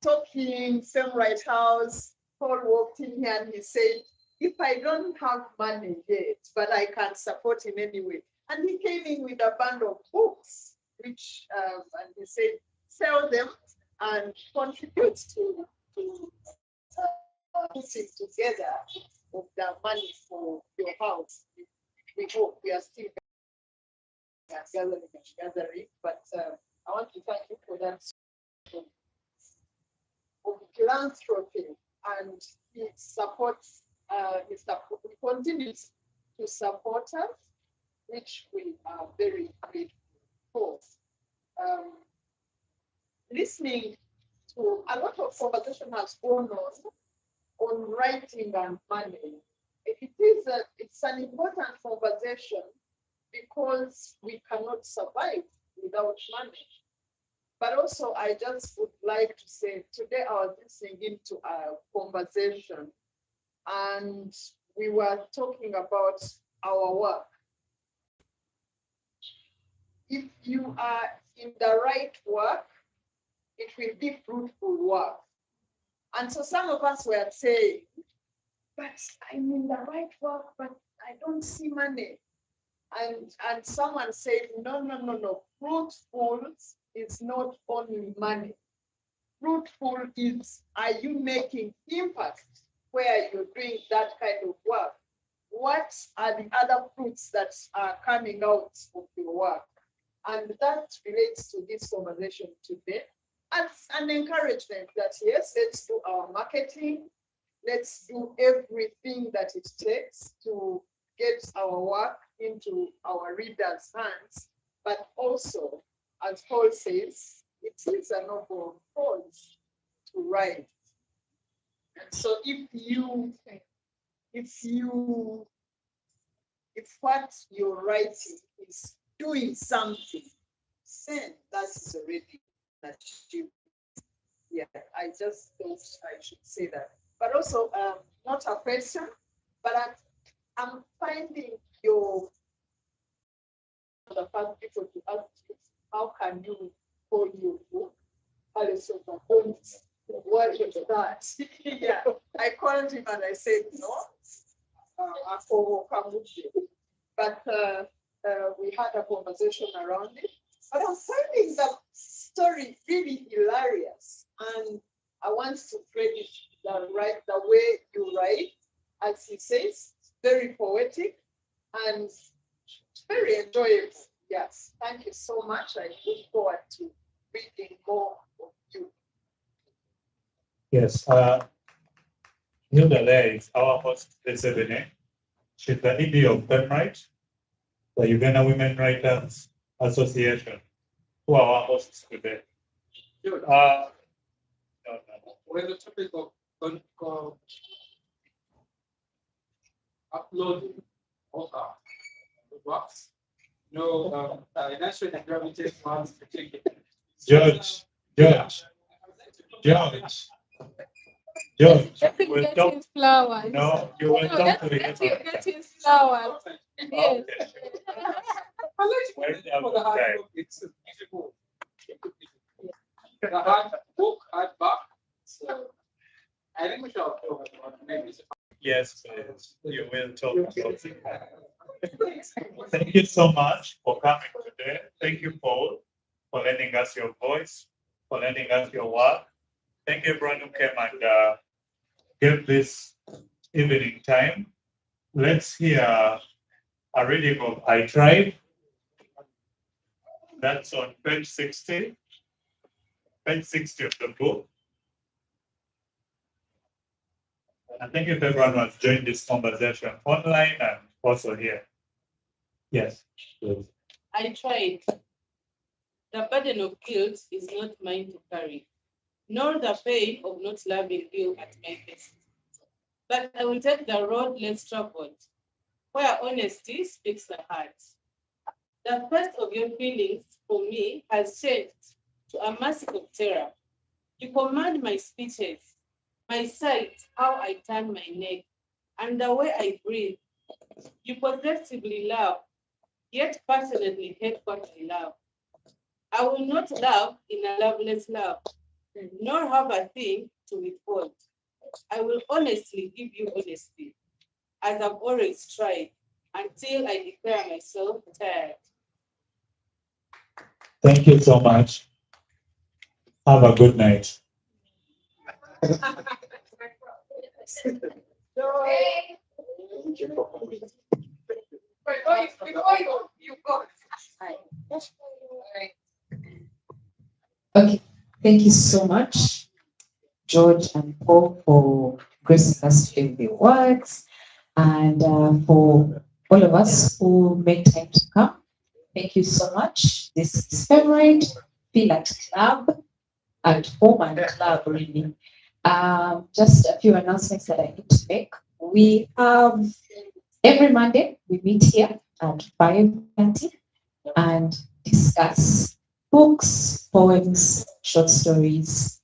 talking Femrite House, Paul walked in here and he said, if I don't have money yet, but I can support in any way. And he came in with a bundle of books, which, and he said, sell them and contribute to putting together of the money for your house. We hope we are still gathering, but I want to thank you for that of philanthropy, and he supports, he continues to support us, which we are very grateful for. Listening to a lot of conversation has gone on writing and money. It's an important conversation because we cannot survive without money. But also, I just would like to say, today I was listening into a conversation and we were talking about our work. If you are in the right work, it will be fruitful work. And so some of us were saying, but I'm in the right work, but I don't see money. And someone said, no. Fruitful is not only money. Fruitful is, are you making impact where you're doing that kind of work? What are the other fruits that are coming out of your work? And that relates to this conversation today. as an encouragement that yes, let's do our marketing, let's do everything that it takes to get our work into our readers' hands, but also, as Paul says, it is a noble cause to write. And so if what you're writing is doing something, then that is already an achievement. Yeah, I just thought I should say that. But also, not a question, but I'm finding the first people to ask you, how can you call your book? What is that? Yeah, I called him and I said no. But we had a conversation around it. But I'm finding the story really hilarious, and I want to credit the way you write, as he says, very poetic and very enjoyable. Yes, thank you so much. I look forward to reading more of you. Yes, Hilda there is our host this evening. She's the ED of Femrite, the Uganda Women Writers Association, who are our hosts today. When the topic of uploading author works, naturally gravitate towards particular. George, will talk. Flowers. No, you will talk to the Get his flowers. Yes. It's beautiful. The hard book, hardback. So I think we shall talk about maybe. Yes, please. You will talk about it. Thank you so much for coming today. Thank you, Paul, for lending us your voice, for lending us your work. Thank you, everyone who came and gave this evening time. Let's hear a reading of I Tried. That's on page 60. Page 60 of the book. And thank you to everyone who has joined this conversation online and also here. Yes, please. I tried. The burden of guilt is not mine to carry, nor the pain of not loving you at my best. But I will take the road less traveled, where honesty speaks the heart. The first of your feelings for me has changed to a mask of terror. You command my speeches, my sight, how I turn my neck, and the way I breathe. You possessively love, yet passionately hate what I love. I will not love in a loveless love, nor have a thing to withhold. I will honestly give you honesty, as I've always tried, until I declare myself tired. Thank you so much. Have a good night. Okay, thank you so much, George and Paul, for gracing us with the words, and for all of us who make time to come. Thank you so much. This is Femrite, feel at club, at home and club, really. Just a few announcements that I need to make. We have every Monday, we meet here at 5:30 and discuss books, poems, short stories,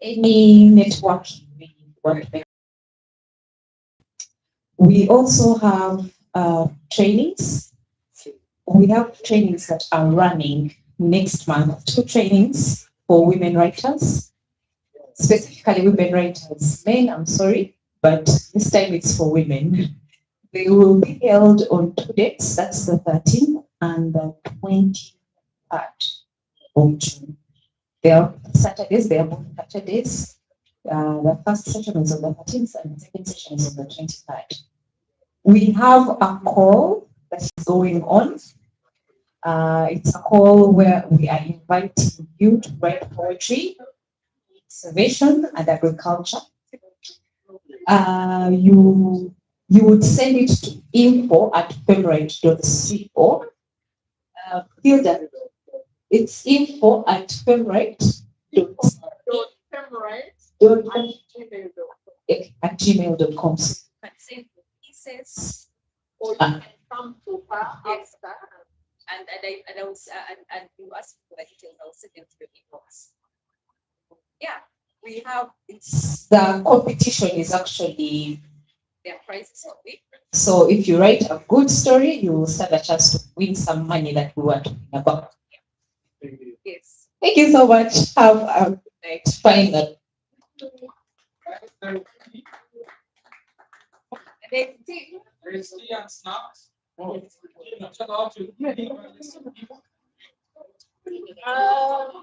any networking we want to make. We also have trainings. We have trainings that are running next month, 2 trainings for women writers, specifically women writers. Men, I'm sorry, but this time it's for women. They will be held on 2 dates, that's the 13th and the 23rd of June. They are Saturdays, they are both Saturdays. The first session is on the 13th and the second session is on the 23rd. We have a call that is going on It's a call where we are inviting you to write poetry, conservation, and agriculture. You would send it to info@femrite.co. Hilda, it's info@femrite.gmail.com. But send pieces, Or you Ah. can come to her Yes. after. and I was and you asked for the details. I'll send them to your inbox. Yeah, we have it's The competition is actually, their prizes for week. so if you write a good story, you will stand a chance to win some money that we were talking about. Yes. Thank you so much. Have a good night. Final. And then There's tea and snacks. Oh, you're not allowed to.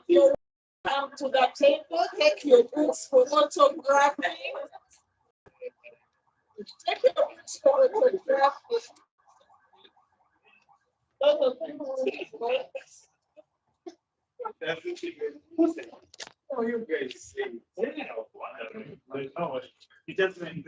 You come to the table, take your books for photographing. Take your books for photographing. Oh, you guys see. It doesn't.